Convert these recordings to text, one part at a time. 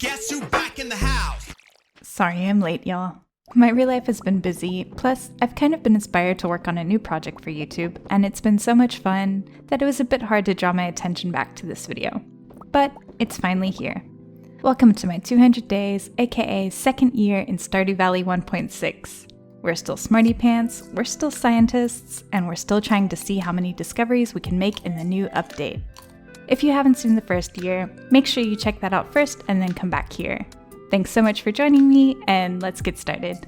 Guess who back in the house? Sorry, I'm late, y'all. My real life has been busy, plus I've kind of been inspired to work on a new project for YouTube, and it's been so much fun that it was a bit hard to draw my attention back to this video. But it's finally here. Welcome to my 200 days, aka second year in Stardew Valley 1.6. We're still smarty pants, we're still scientists, and we're still trying to see how many discoveries we can make in the new update. If you haven't seen the first year, make sure you check that out first and then come back here. Thanks so much for joining me, and let's get started.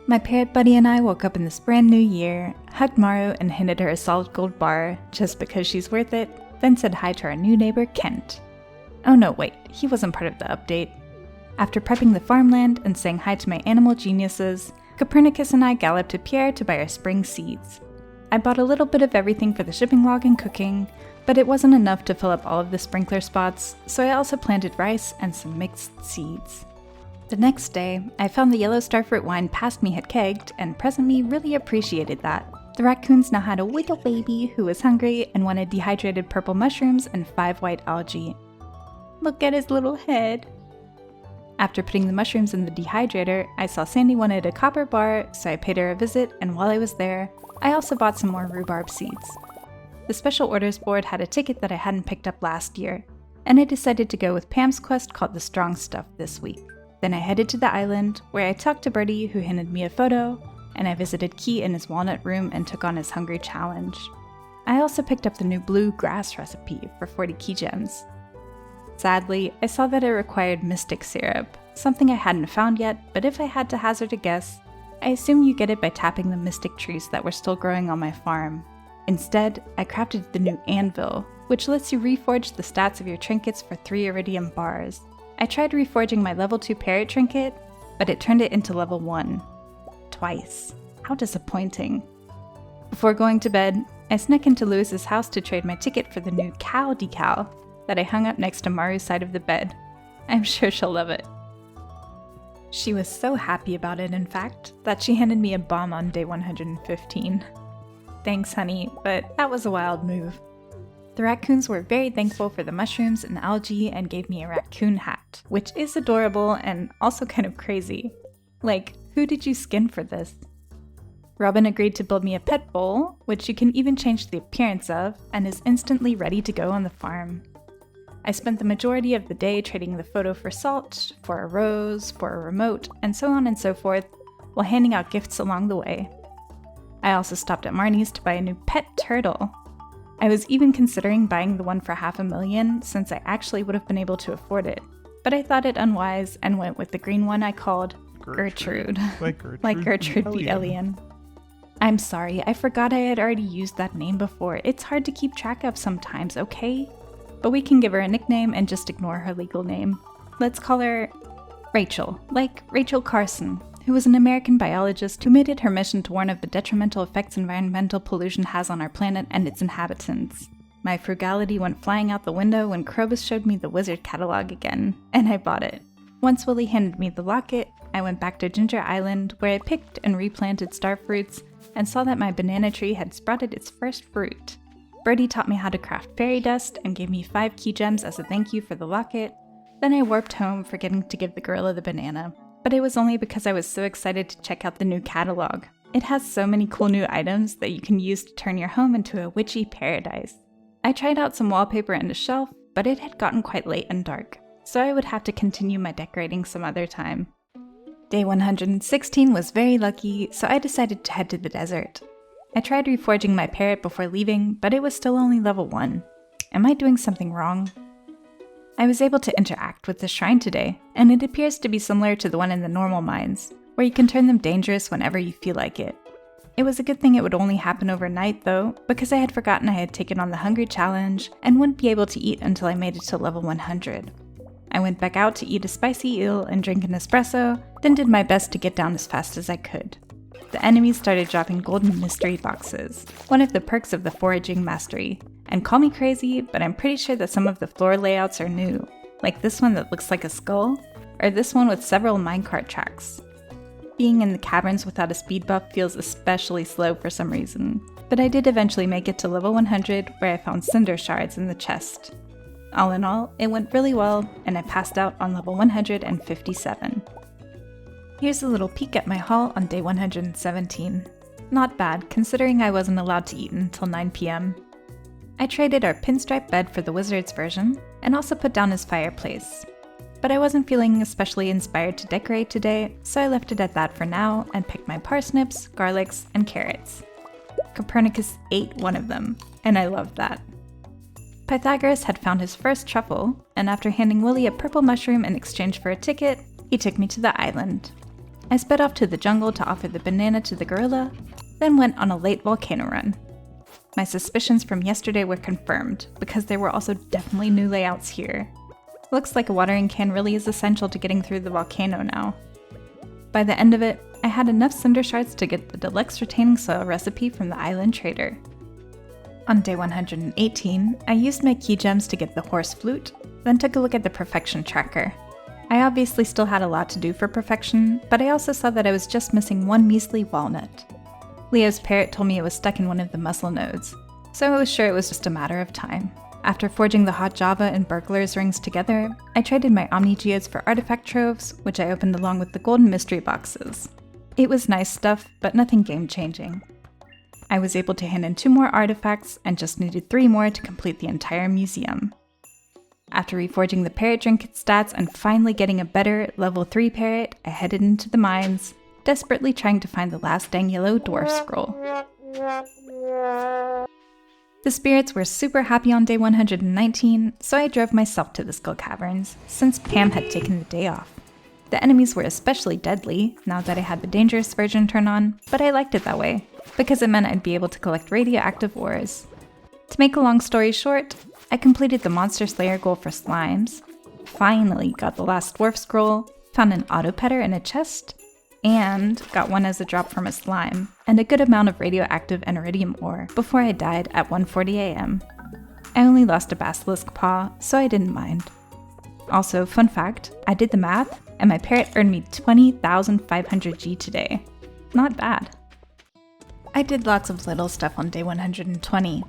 My parrot buddy and I woke up in this brand new year, hugged Maru and handed her a solid gold bar just because she's worth it, then said hi to our new neighbor Kent. Oh no, wait, he wasn't part of the update. After prepping the farmland and saying hi to my animal geniuses, Copernicus and I galloped to Pierre to buy our spring seeds. I bought a little bit of everything for the shipping log and cooking, but it wasn't enough to fill up all of the sprinkler spots, so I also planted rice and some mixed seeds. The next day, I found the yellow starfruit wine past me had kegged, and present me really appreciated that. The raccoons now had a little baby who was hungry and wanted dehydrated purple mushrooms and 5 white algae. Look at his little head! After putting the mushrooms in the dehydrator, I saw Sandy wanted a copper bar, so I paid her a visit, and while I was there, I also bought some more rhubarb seeds. The special orders board had a ticket that I hadn't picked up last year, and I decided to go with Pam's quest called the Strong Stuff this week. Then I headed to the island, where I talked to Birdie, who handed me a photo, and I visited Key in his walnut room and took on his hungry challenge. I also picked up the new blue grass recipe for 40 key gems. Sadly, I saw that it required mystic syrup, something I hadn't found yet, but if I had to hazard a guess, I assume you get it by tapping the mystic trees that were still growing on my farm. Instead, I crafted the new anvil, which lets you reforge the stats of your trinkets for 3 iridium bars. I tried reforging my level 2 parrot trinket, but it turned it into level 1. Twice. How disappointing. Before going to bed, I snuck into Lewis's house to trade my ticket for the new cow decal that I hung up next to Maru's side of the bed. I'm sure she'll love it. She was so happy about it, in fact, that she handed me a bomb on day 115. Thanks, honey, but that was a wild move. The raccoons were very thankful for the mushrooms and algae and gave me a raccoon hat, which is adorable and also kind of crazy. Like, who did you skin for this? Robin agreed to build me a pet bowl, which you can even change the appearance of, and is instantly ready to go on the farm. I spent the majority of the day trading the photo for salt, for a rose, for a remote, and so on and so forth, while handing out gifts along the way. I also stopped at Marnie's to buy a new pet turtle. I was even considering buying the one for $500,000 since I actually would have been able to afford it, but I thought it unwise and went with the green one I called Gertrude. Like Gertrude the alien. I'm sorry, I forgot I had already used that name before. It's hard to keep track of sometimes, okay? But we can give her a nickname and just ignore her legal name. Let's call her Rachel, like Rachel Carson, who was an American biologist who made it her mission to warn of the detrimental effects environmental pollution has on our planet and its inhabitants. My frugality went flying out the window when Krobus showed me the wizard catalog again, and I bought it. Once Willie handed me the locket, I went back to Ginger Island, where I picked and replanted starfruits and saw that my banana tree had sprouted its first fruit. Birdie taught me how to craft fairy dust and gave me 5 key gems as a thank you for the locket. Then I warped home, forgetting to give the gorilla the banana. But it was only because I was so excited to check out the new catalog. It has so many cool new items that you can use to turn your home into a witchy paradise. I tried out some wallpaper and a shelf, but it had gotten quite late and dark, so I would have to continue my decorating some other time. Day 116 was very lucky, so I decided to head to the desert. I tried reforging my parrot before leaving, but it was still only level 1. Am I doing something wrong? I was able to interact with the shrine today, and it appears to be similar to the one in the normal mines, where you can turn them dangerous whenever you feel like it. It was a good thing it would only happen overnight though, because I had forgotten I had taken on the hungry challenge and wouldn't be able to eat until I made it to level 100. I went back out to eat a spicy eel and drink an espresso, then did my best to get down as fast as I could. The enemies started dropping golden mystery boxes, one of the perks of the foraging mastery. And call me crazy, but I'm pretty sure that some of the floor layouts are new, like this one that looks like a skull, or this one with several minecart tracks. Being in the caverns without a speed buff feels especially slow for some reason, but I did eventually make it to level 100 where I found cinder shards in the chest. All in all, it went really well, and I passed out on level 157. Here's a little peek at my haul on day 117. Not bad, considering I wasn't allowed to eat until 9 PM. I traded our pinstripe bed for the wizard's version, and also put down his fireplace. But I wasn't feeling especially inspired to decorate today, so I left it at that for now and picked my parsnips, garlics, and carrots. Copernicus ate one of them, and I loved that. Pythagoras had found his first truffle, and after handing Willy a purple mushroom in exchange for a ticket, he took me to the island. I sped off to the jungle to offer the banana to the gorilla, then went on a late volcano run. My suspicions from yesterday were confirmed, because there were also definitely new layouts here. Looks like a watering can really is essential to getting through the volcano now. By the end of it, I had enough cinder shards to get the deluxe retaining soil recipe from the island trader. On day 118, I used my key gems to get the horse flute, then took a look at the perfection tracker. I obviously still had a lot to do for perfection, but I also saw that I was just missing one measly walnut. Leo's parrot told me it was stuck in one of the muscle nodes, so I was sure it was just a matter of time. After forging the hot java and burglar's rings together, I traded my omni geodes for artifact troves, which I opened along with the golden mystery boxes. It was nice stuff, but nothing game-changing. I was able to hand in 2 more artifacts and just needed 3 more to complete the entire museum. After reforging the parrot trinket stats and finally getting a better level 3 parrot, I headed into the mines, desperately trying to find the last dang yellow dwarf scroll. The spirits were super happy on day 119, so I drove myself to the Skull Caverns, since Pam had taken the day off. The enemies were especially deadly, now that I had the dangerous version turned on, but I liked it that way, because it meant I'd be able to collect radioactive ores. To make a long story short, I completed the Monster Slayer goal for slimes, finally got the last dwarf scroll, found an autopetter in a chest, and got one as a drop from a slime, and a good amount of radioactive and iridium ore before I died at 1:40 AM. I only lost a basilisk paw, so I didn't mind. Also, fun fact, I did the math, and my parrot earned me 20,500 G today. Not bad. I did lots of little stuff on day 120.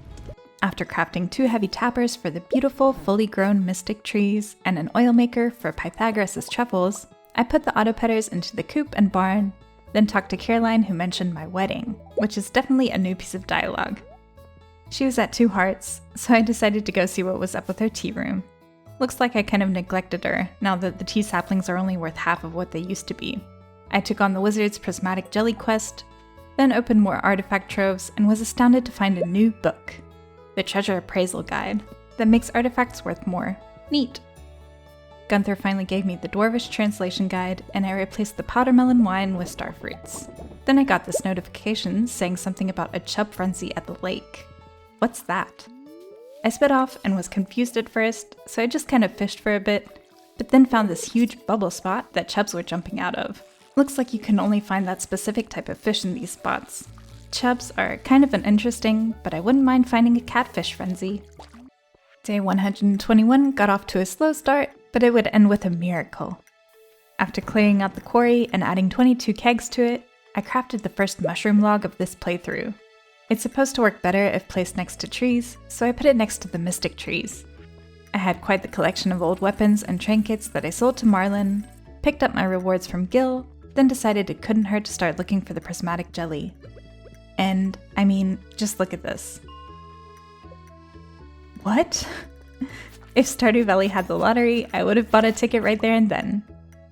After crafting 2 heavy tappers for the beautiful, fully grown mystic trees and an oil maker for Pythagoras' truffles, I put the autopetters into the coop and barn, then talked to Caroline, who mentioned my wedding, which is definitely a new piece of dialogue. She was at 2 hearts, so I decided to go see what was up with her tea room. Looks like I kind of neglected her, now that the tea saplings are only worth half of what they used to be. I took on the wizard's prismatic jelly quest, then opened more artifact troves and was astounded to find a new book, the Treasure Appraisal Guide, that makes artifacts worth more. Neat! Gunther finally gave me the Dwarvish translation guide, and I replaced the powdermelon wine with starfruits. Then I got this notification saying something about a chub frenzy at the lake. What's that? I sped off and was confused at first, so I just kind of fished for a bit, but then found this huge bubble spot that chubs were jumping out of. Looks like you can only find that specific type of fish in these spots. Chubs are kind of uninteresting, but I wouldn't mind finding a catfish frenzy. Day 121 got off to a slow start, but it would end with a miracle. After clearing out the quarry and adding 22 kegs to it, I crafted the first mushroom log of this playthrough. It's supposed to work better if placed next to trees, so I put it next to the mystic trees. I had quite the collection of old weapons and trinkets that I sold to Marlin, picked up my rewards from Gil, then decided it couldn't hurt to start looking for the prismatic jelly. And, I mean, just look at this. What? If Stardew Valley had the lottery, I would have bought a ticket right there and then.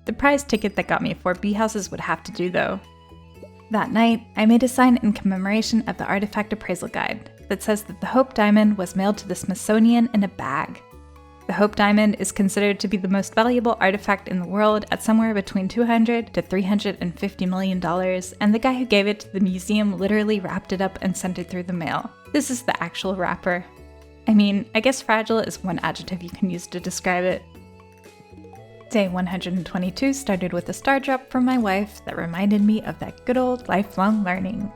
The prize ticket that got me 4 bee houses would have to do though. That night, I made a sign in commemoration of the Artifact Appraisal Guide that says that the Hope Diamond was mailed to the Smithsonian in a bag. The Hope Diamond is considered to be the most valuable artifact in the world at somewhere between $200 to $350 million, and the guy who gave it to the museum literally wrapped it up and sent it through the mail. This is the actual wrapper. I mean, I guess fragile is one adjective you can use to describe it. Day 122 started with a star drop from my wife that reminded me of that good old lifelong learning.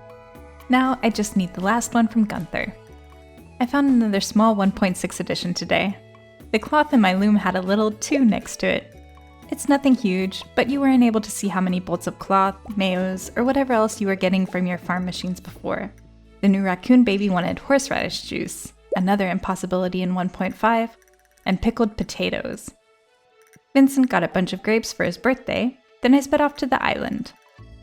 Now I just need the last one from Gunther. I found another small 1.6 edition today. The cloth in my loom had a little 2 next to it. It's nothing huge, but you weren't able to see how many bolts of cloth, mayos, or whatever else you were getting from your farm machines before. The new raccoon baby wanted horseradish juice, another impossibility in 1.5, and pickled potatoes. Vincent got a bunch of grapes for his birthday, then I sped off to the island.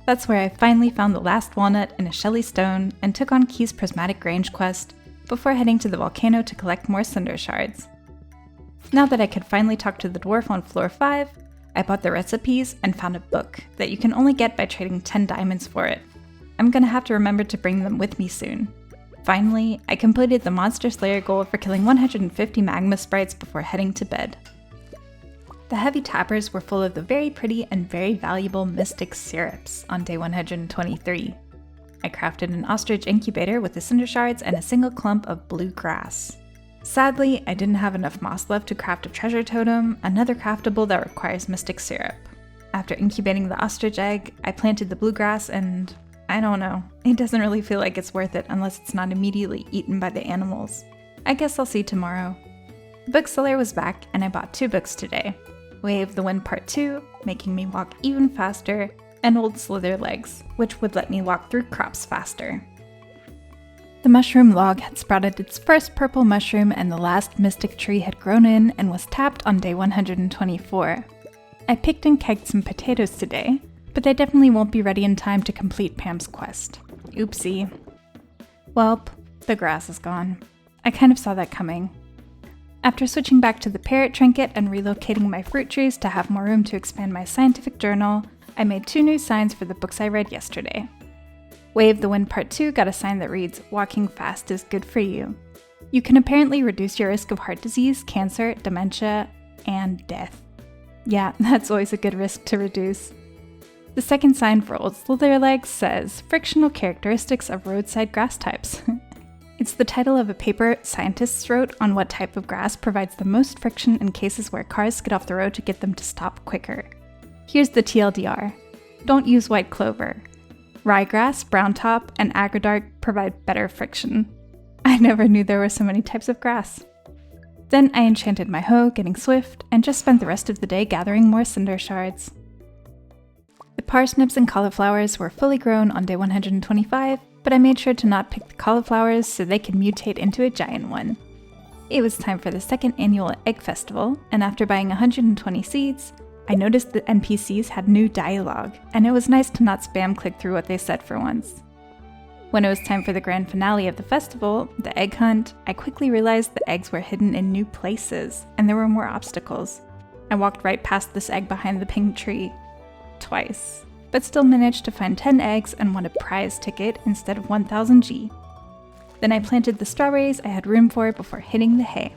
That's where I finally found the last walnut in a Shelly stone and took on Key's prismatic range quest before heading to the volcano to collect more cinder shards. Now that I could finally talk to the dwarf on floor 5, I bought the recipes and found a book that you can only get by trading 10 diamonds for it. I'm gonna have to remember to bring them with me soon. Finally, I completed the Monster Slayer goal for killing 150 magma sprites before heading to bed. The heavy tappers were full of the very pretty and very valuable mystic syrups on day 123. I crafted an ostrich incubator with the cinder shards and a single clump of blue grass. Sadly, I didn't have enough moss left to craft a treasure totem, another craftable that requires mystic syrup. After incubating the ostrich egg, I planted the bluegrass and I don't know, it doesn't really feel like it's worth it unless it's not immediately eaten by the animals. I guess I'll see tomorrow. The bookseller was back and I bought 2 books today. Way of the Wind Part 2, making me walk even faster, and Old Slither Legs, which would let me walk through crops faster. The mushroom log had sprouted its first purple mushroom and the last mystic tree had grown in and was tapped on day 124. I picked and kegged some potatoes today, but they definitely won't be ready in time to complete Pam's quest. Oopsie. Welp, the grass is gone. I kind of saw that coming. After switching back to the parrot trinket and relocating my fruit trees to have more room to expand my scientific journal, I made 2 new signs for the books I read yesterday. Way of the Wind Part 2 got a sign that reads, "Walking fast is good for you." You can apparently reduce your risk of heart disease, cancer, dementia, and death. Yeah, that's always a good risk to reduce. The second sign for Old Slither Legs says, "Frictional characteristics of roadside grass types." It's the title of a paper scientists wrote on what type of grass provides the most friction in cases where cars get off the road to get them to stop quicker. Here's the TLDR. Don't use white clover. Ryegrass, brown top, and agridark provide better friction. I never knew there were so many types of grass. Then I enchanted my hoe, getting swift, and just spent the rest of the day gathering more cinder shards. The parsnips and cauliflowers were fully grown on day 125, but I made sure to not pick the cauliflowers so they could mutate into a giant one. It was time for the second annual Egg Festival, and after buying 120 seeds, I noticed the NPCs had new dialogue, and it was nice to not spam click through what they said for once. When it was time for the grand finale of the festival, the egg hunt, I quickly realized the eggs were hidden in new places, and there were more obstacles. I walked right past this egg behind the pink tree. Twice. But still managed to find 10 eggs and won a prize ticket instead of 1000 G. Then I planted the strawberries I had room for before hitting the hay.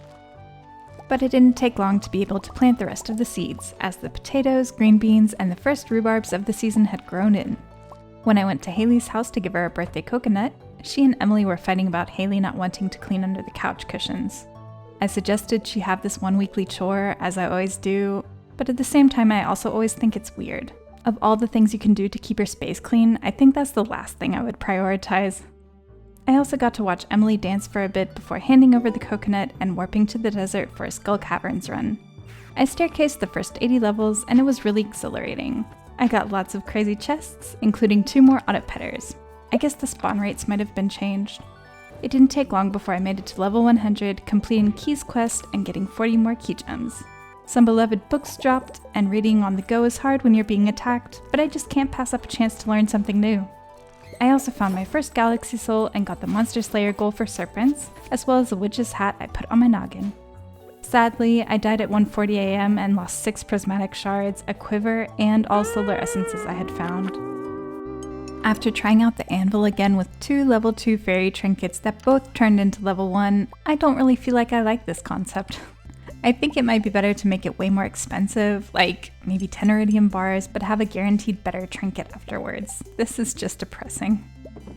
But it didn't take long to be able to plant the rest of the seeds, as the potatoes, green beans, and the first rhubarbs of the season had grown in. When I went to Haley's house to give her a birthday coconut, she and Emily were fighting about Haley not wanting to clean under the couch cushions. I suggested she have this one weekly chore, as I always do, but at the same time I also always think it's weird. Of all the things you can do to keep your space clean, I think that's the last thing I would prioritize. I also got to watch Emily dance for a bit before handing over the coconut and warping to the desert for a Skull Caverns run. I staircased the first 80 levels and it was really exhilarating. I got lots of crazy chests, including 2 more autopetters. I guess the spawn rates might have been changed. It didn't take long before I made it to level 100, completing Key's quest and getting 40 more key gems. Some beloved books dropped, and reading on the go is hard when you're being attacked, but I just can't pass up a chance to learn something new. I also found my first Galaxy Soul and got the Monster Slayer goal for serpents, as well as a witch's hat I put on my noggin. Sadly, I died at 1:40 AM and lost 6 prismatic shards, a quiver, and all solar essences I had found. After trying out the anvil again with 2 level 2 fairy trinkets that both turned into level 1, I don't really feel like I like this concept. I think it might be better to make it way more expensive, like maybe 10 iridium bars, but have a guaranteed better trinket afterwards. This is just depressing.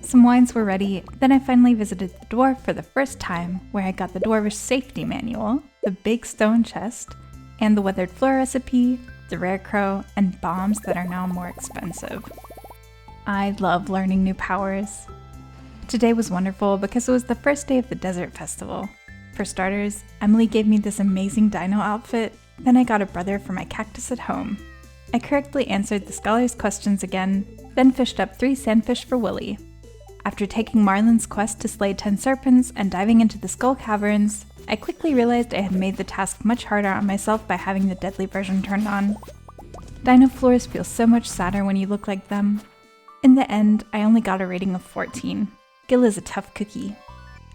Some wines were ready, then I finally visited the dwarf for the first time, where I got the dwarvish safety manual, the big stone chest, and the weathered floor recipe, the rare crow, and bombs that are now more expensive. I love learning new powers. Today was wonderful because it was the first day of the desert festival. For starters, Emily gave me this amazing dino outfit. Then I got a brother for my cactus at home. I correctly answered the scholar's questions again, then fished up 3 sandfish for Willy. After taking Marlin's quest to slay 10 serpents and diving into the skull caverns, I quickly realized I had made the task much harder on myself by having the deadly version turned on. Dino floors feel so much sadder when you look like them. In the end, I only got a rating of 14. Gil is a tough cookie.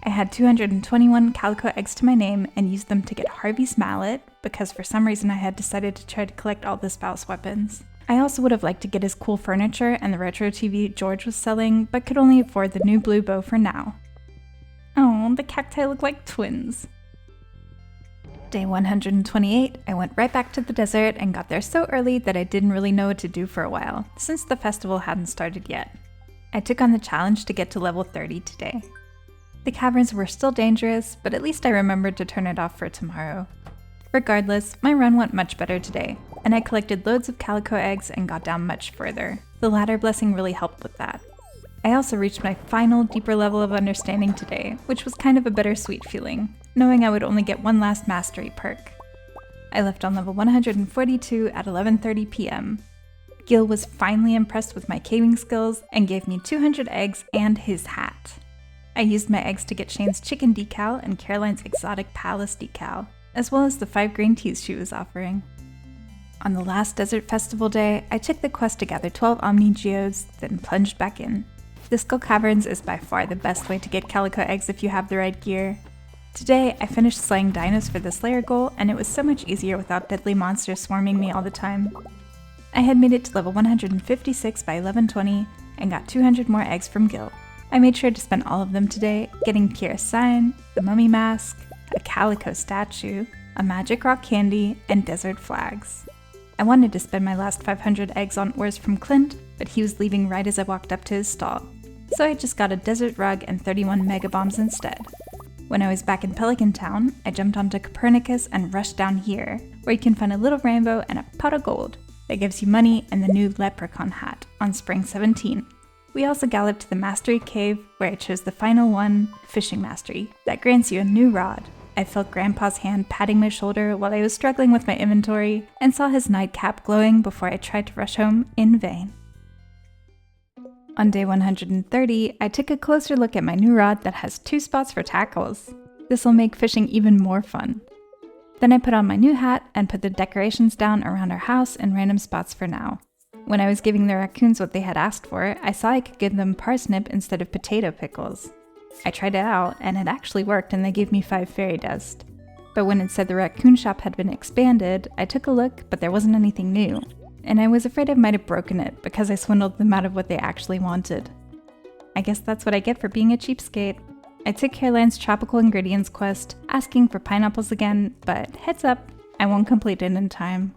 I had 221 calico eggs to my name and used them to get Harvey's mallet, because for some reason I had decided to try to collect all the spouse weapons. I also would have liked to get his cool furniture and the retro TV George was selling, but could only afford the new blue bow for now. Oh, the cacti look like twins. Day 128, I went right back to the desert and got there so early that I didn't really know what to do for a while, since the festival hadn't started yet. I took on the challenge to get to level 30 today. The caverns were still dangerous, but at least I remembered to turn it off for tomorrow. Regardless, my run went much better today, and I collected loads of calico eggs and got down much further. The ladder blessing really helped with that. I also reached my final, deeper level of understanding today, which was kind of a bittersweet feeling, knowing I would only get one last mastery perk. I left on level 142 at 11:30 p.m. Gil was finally impressed with my caving skills and gave me 200 eggs and his hat. I used my eggs to get Shane's chicken decal and Caroline's exotic palace decal, as well as the 5 green teas she was offering. On the last desert festival day, I took the quest to gather 12 Omni Geodes, then plunged back in. The Skull Caverns is by far the best way to get calico eggs if you have the right gear. Today, I finished slaying dinos for the Slayer goal, and it was so much easier without deadly monsters swarming me all the time. I had made it to level 156 by 11:20 and got 200 more eggs from Gil. I made sure to spend all of them today, getting Pierre's sign, the mummy mask, a calico statue, a magic rock candy, and desert flags. I wanted to spend my last 500 eggs on ores from Clint, but he was leaving right as I walked up to his stall, so I just got a desert rug and 31 mega bombs instead. When I was back in Pelican Town, I jumped onto Copernicus and rushed down here, where you can find a little rainbow and a pot of gold that gives you money and the new leprechaun hat on Spring 17. We also galloped to the Mastery Cave, where I chose the final one, Fishing Mastery, that grants you a new rod. I felt Grandpa's hand patting my shoulder while I was struggling with my inventory, and saw his nightcap glowing before I tried to rush home in vain. On day 130, I took a closer look at my new rod that has 2 spots for tackles. This will make fishing even more fun. Then I put on my new hat and put the decorations down around our house in random spots for now. When I was giving the raccoons what they had asked for, I saw I could give them parsnip instead of potato pickles. I tried it out, and it actually worked, and they gave me 5 fairy dust. But when it said the raccoon shop had been expanded, I took a look, but there wasn't anything new. And I was afraid I might have broken it because I swindled them out of what they actually wanted. I guess that's what I get for being a cheapskate. I took Caroline's tropical ingredients quest, asking for pineapples again, but heads up, I won't complete it in time.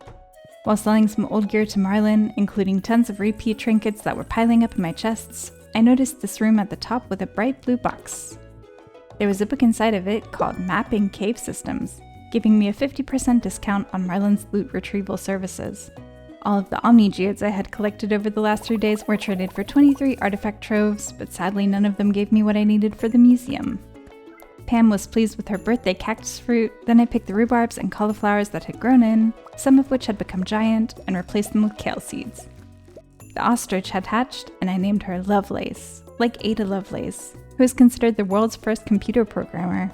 While selling some old gear to Marlin, including tons of repeat trinkets that were piling up in my chests, I noticed this room at the top with a bright blue box. There was a book inside of it called Mapping Cave Systems, giving me a 50% discount on Marlin's loot retrieval services. All of the Omni Geodes I had collected over the last 3 days were traded for 23 artifact troves, but sadly none of them gave me what I needed for the museum. Pam was pleased with her birthday cactus fruit, then I picked the rhubarbs and cauliflowers that had grown in, some of which had become giant, and replaced them with kale seeds. The ostrich had hatched, and I named her Lovelace, like Ada Lovelace, who is considered the world's first computer programmer.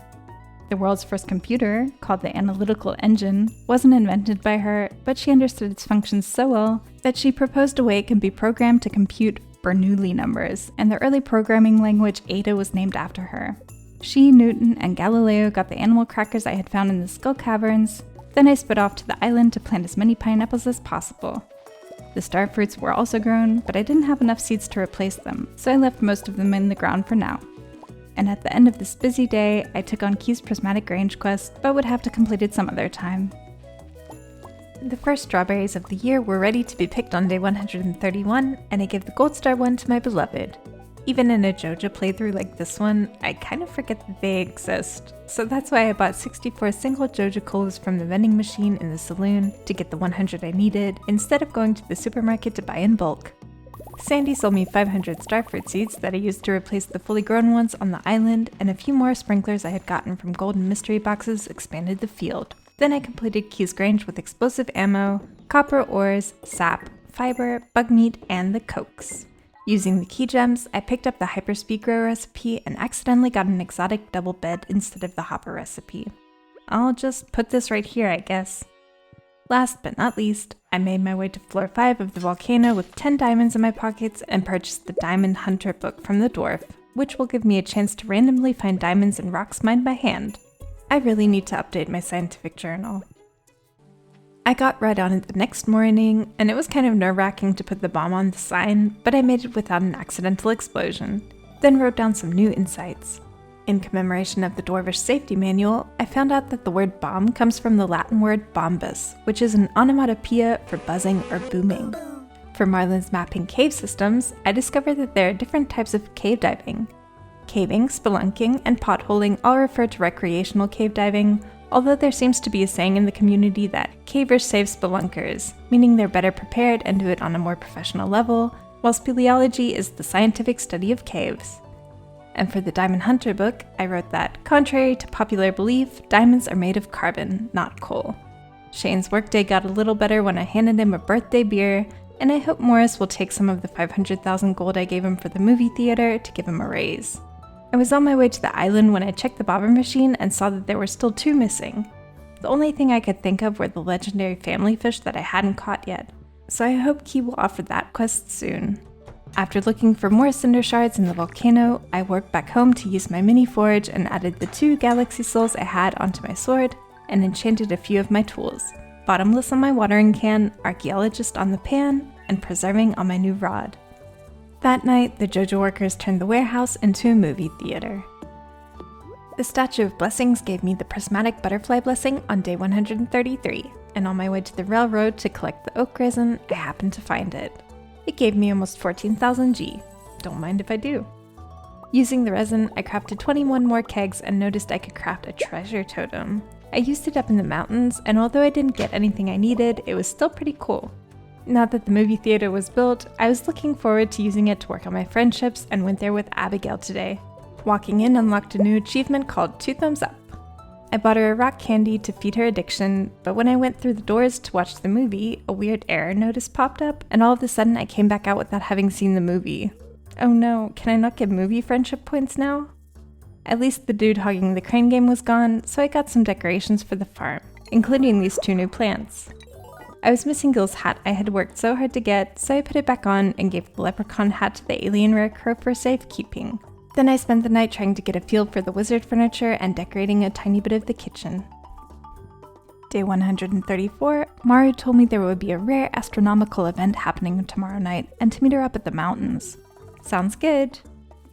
The world's first computer, called the Analytical Engine, wasn't invented by her, but she understood its functions so well that she proposed a way it can be programmed to compute Bernoulli numbers, and the early programming language Ada was named after her. She, Newton, and Galileo got the animal crackers I had found in the Skull Caverns, then I sped off to the island to plant as many pineapples as possible. The star fruits were also grown, but I didn't have enough seeds to replace them, so I left most of them in the ground for now. And at the end of this busy day, I took on Q's Prismatic Range quest, but would have to complete it some other time. The first strawberries of the year were ready to be picked on day 131, and I gave the gold star one to my beloved. Even in a JoJo playthrough like this one, I kind of forget that they exist, so that's why I bought 64 single JoJo colas from the vending machine in the saloon to get the 100 I needed, instead of going to the supermarket to buy in bulk. Sandy sold me 500 starfruit seeds that I used to replace the fully grown ones on the island, and a few more sprinklers I had gotten from golden mystery boxes expanded the field. Then I completed Key's Grange with explosive ammo, copper ores, sap, fiber, bug meat, and the cokes. Using the key gems, I picked up the hyperspeed grow recipe and accidentally got an exotic double bed instead of the hopper recipe. I'll just put this right here, I guess. Last but not least, I made my way to floor 5 of the volcano with 10 diamonds in my pockets and purchased the Diamond Hunter book from the dwarf, which will give me a chance to randomly find diamonds and rocks mined by hand. I really need to update my scientific journal. I got right on it the next morning, and it was kind of nerve-wracking to put the bomb on the sign, but I made it without an accidental explosion, then wrote down some new insights. In commemoration of the Dwarvish Safety Manual, I found out that the word bomb comes from the Latin word bombus, which is an onomatopoeia for buzzing or booming. For Marlin's mapping cave systems, I discovered that there are different types of cave diving. Caving, spelunking, and potholing all refer to recreational cave diving, although there seems to be a saying in the community that cavers save spelunkers, meaning they're better prepared and do it on a more professional level, while speleology is the scientific study of caves. And for the Diamond Hunter book, I wrote that, contrary to popular belief, diamonds are made of carbon, not coal. Shane's workday got a little better when I handed him a birthday beer, and I hope Morris will take some of the 500,000 gold I gave him for the movie theater to give him a raise. I was on my way to the island when I checked the bobber machine and saw that there were still 2 missing. The only thing I could think of were the legendary family fish that I hadn't caught yet, so I hope Key will offer that quest soon. After looking for more cinder shards in the volcano, I warped back home to use my mini forge and added the 2 galaxy souls I had onto my sword, and enchanted a few of my tools. Bottomless on my watering can, archaeologist on the pan, and preserving on my new rod. That night, the JoJo workers turned the warehouse into a movie theater. The Statue of Blessings gave me the prismatic butterfly blessing on day 133, and on my way to the railroad to collect the oak resin, I happened to find it. It gave me almost 14,000 G. Don't mind if I do. Using the resin, I crafted 21 more kegs and noticed I could craft a treasure totem. I used it up in the mountains, and although I didn't get anything I needed, it was still pretty cool. Now that the movie theater was built, I was looking forward to using it to work on my friendships and went there with Abigail today. Walking in unlocked a new achievement called 2 Thumbs Up. I bought her a rock candy to feed her addiction, but when I went through the doors to watch the movie, a weird error notice popped up, and all of a sudden I came back out without having seen the movie. Oh no, can I not get movie friendship points now? At least the dude hogging the crane game was gone, so I got some decorations for the farm, including these 2 new plants. I was missing Gil's hat I had worked so hard to get, so I put it back on and gave the leprechaun hat to the alien rare crow for safekeeping. Then I spent the night trying to get a feel for the wizard furniture and decorating a tiny bit of the kitchen. Day 134, Maru told me there would be a rare astronomical event happening tomorrow night and to meet her up at the mountains. Sounds good.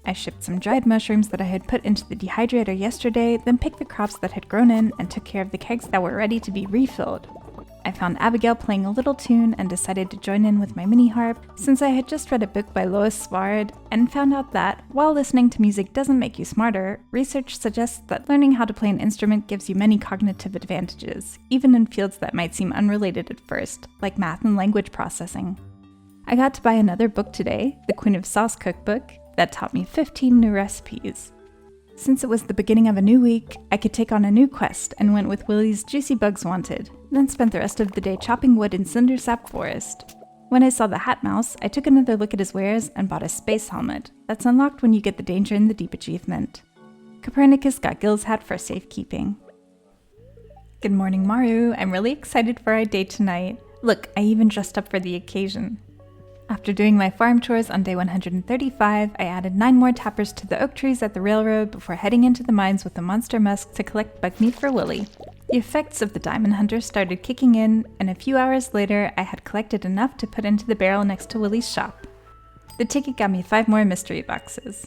I shipped some dried mushrooms that I had put into the dehydrator yesterday, then picked the crops that had grown in and took care of the kegs that were ready to be refilled. I found Abigail playing a little tune and decided to join in with my mini harp, since I had just read a book by Lois Sward and found out that, while listening to music doesn't make you smarter, research suggests that learning how to play an instrument gives you many cognitive advantages, even in fields that might seem unrelated at first, like math and language processing. I got to buy another book today, the Queen of Sauce cookbook, that taught me 15 new recipes. Since it was the beginning of a new week, I could take on a new quest and went with Willie's Juicy Bugs Wanted, then spent the rest of the day chopping wood in Cindersap Forest. When I saw the Hat Mouse, I took another look at his wares and bought a space helmet that's unlocked when you get the Danger in the Deep achievement. Copernicus got Gil's hat for safekeeping. Good morning, Maru. I'm really excited for our date tonight. Look, I even dressed up for the occasion. After doing my farm chores on day 135, I added 9 more tappers to the oak trees at the railroad before heading into the mines with a monster musk to collect bug meat for Willie. The effects of the Diamond Hunter started kicking in, and a few hours later I had collected enough to put into the barrel next to Willie's shop. The ticket got me 5 more mystery boxes.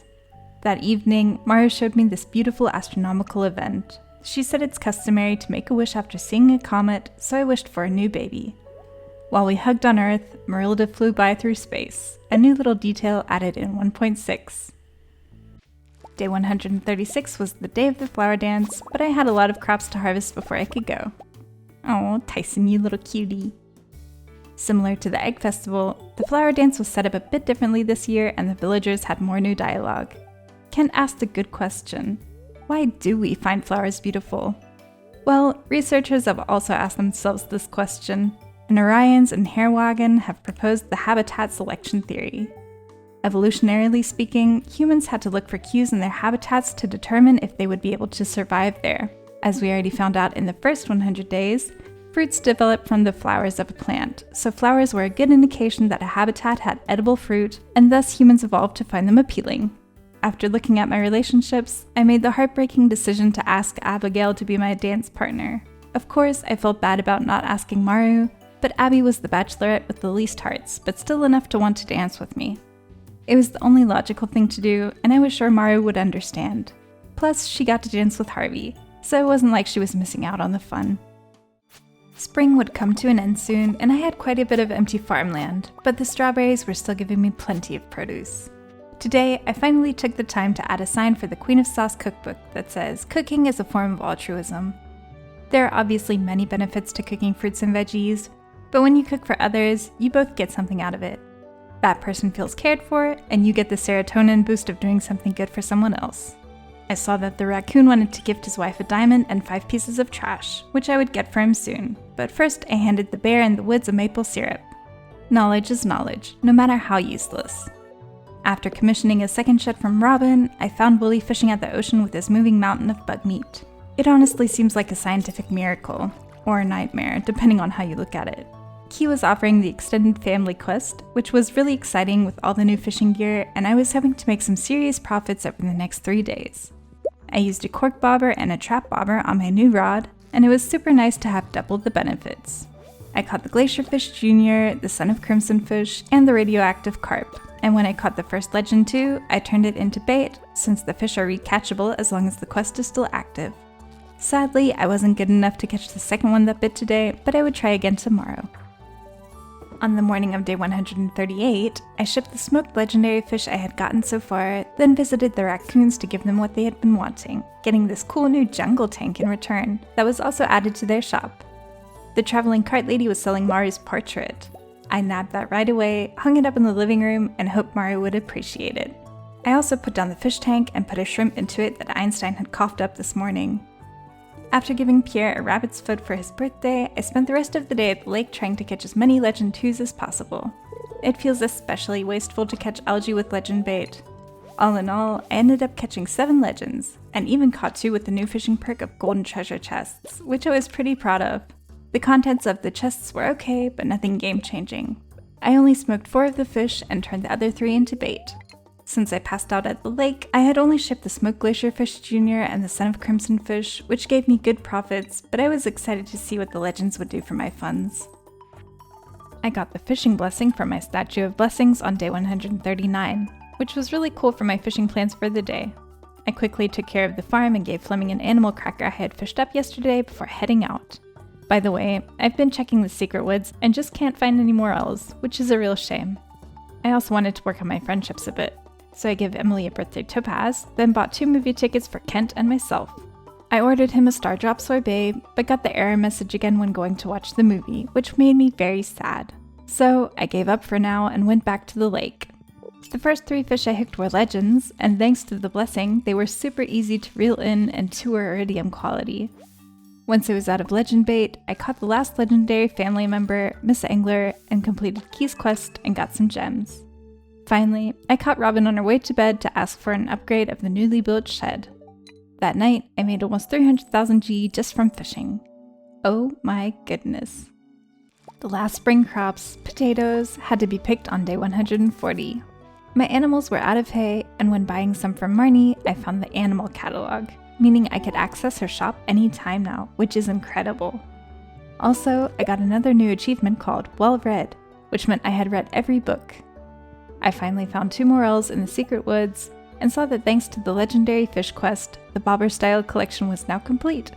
That evening, Maru showed me this beautiful astronomical event. She said it's customary to make a wish after seeing a comet, so I wished for a new baby. While we hugged on Earth, Marilda flew by through space, a new little detail added in 1.6. Day 136 was the day of the flower dance, but I had a lot of crops to harvest before I could go. Oh, Tyson, you little cutie. Similar to the Egg Festival, the flower dance was set up a bit differently this year and the villagers had more new dialogue. Kent asked a good question. Why do we find flowers beautiful? Well, researchers have also asked themselves this question, and Orions and Hairwagon have proposed the habitat selection theory. Evolutionarily speaking, humans had to look for cues in their habitats to determine if they would be able to survive there. As we already found out in the first 100 days, fruits develop from the flowers of a plant, so flowers were a good indication that a habitat had edible fruit, and thus humans evolved to find them appealing. After looking at my relationships, I made the heartbreaking decision to ask Abigail to be my dance partner. Of course, I felt bad about not asking Maru, but Abby was the bachelorette with the least hearts, but still enough to want to dance with me. It was the only logical thing to do, and I was sure Maru would understand. Plus, she got to dance with Harvey, so it wasn't like she was missing out on the fun. Spring would come to an end soon, and I had quite a bit of empty farmland, but the strawberries were still giving me plenty of produce. Today, I finally took the time to add a sign for the Queen of Sauce cookbook that says, "Cooking is a form of altruism." There are obviously many benefits to cooking fruits and veggies, but when you cook for others, you both get something out of it. That person feels cared for, and you get the serotonin boost of doing something good for someone else. I saw that the raccoon wanted to gift his wife a diamond and 5 pieces of trash, which I would get for him soon, but first I handed the bear in the woods a maple syrup. Knowledge is knowledge, no matter how useless. After commissioning a second shed from Robin, I found Willie fishing at the ocean with his moving mountain of bug meat. It honestly seems like a scientific miracle, or a nightmare, depending on how you look at it. Key was offering the extended family quest, which was really exciting with all the new fishing gear, and I was hoping to make some serious profits over the next 3 days. I used a cork bobber and a trap bobber on my new rod, and it was super nice to have double the benefits. I caught the Glacierfish Jr., the Son of Crimson Fish, and the radioactive carp. And when I caught the first legend too, I turned it into bait, since the fish are recatchable as long as the quest is still active. Sadly, I wasn't good enough to catch the second one that bit today, but I would try again tomorrow. On the morning of day 138, I shipped the smoked legendary fish I had gotten so far, then visited the raccoons to give them what they had been wanting, getting this cool new jungle tank in return that was also added to their shop. The traveling cart lady was selling Maru's portrait. I nabbed that right away, hung it up in the living room, and hoped Maru would appreciate it. I also put down the fish tank and put a shrimp into it that Einstein had coughed up this morning. After giving Pierre a rabbit's foot for his birthday, I spent the rest of the day at the lake trying to catch as many Legend 2s as possible. It feels especially wasteful to catch algae with Legend bait. All in all, I ended up catching 7 Legends, and even caught 2 with the new fishing perk of golden treasure chests, which I was pretty proud of. The contents of the chests were okay, but nothing game-changing. I only smoked 4 of the fish and turned the other 3 into bait. Since I passed out at the lake, I had only shipped the smoked Glacierfish Jr. and the Son of Crimson Fish, which gave me good profits, but I was excited to see what the legends would do for my funds. I got the fishing blessing from my Statue of Blessings on day 139, which was really cool for my fishing plans for the day. I quickly took care of the farm and gave Fleming an animal cracker I had fished up yesterday before heading out. By the way, I've been checking the secret woods and just can't find any morels, which is a real shame. I also wanted to work on my friendships a bit, so I gave Emily a birthday topaz, then bought 2 movie tickets for Kent and myself. I ordered him a Star Drop sorbet, but got the error message again when going to watch the movie, which made me very sad. So I gave up for now and went back to the lake. The first 3 fish I hooked were legends, and thanks to the blessing, they were super easy to reel in and 2 were iridium quality. Once I was out of legend bait, I caught the last legendary family member, Miss Angler, and completed Key's quest and got some gems. Finally, I caught Robin on her way to bed to ask for an upgrade of the newly built shed. That night, I made almost 300,000 G just from fishing. Oh my goodness. The last spring crops, potatoes, had to be picked on day 140. My animals were out of hay, and when buying some from Marnie, I found the animal catalog, meaning I could access her shop anytime now, which is incredible. Also, I got another new achievement called Well Read, which meant I had read every book. I finally found 2 morels in the secret woods, and saw that thanks to the legendary fish quest, the Bobber-style collection was now complete.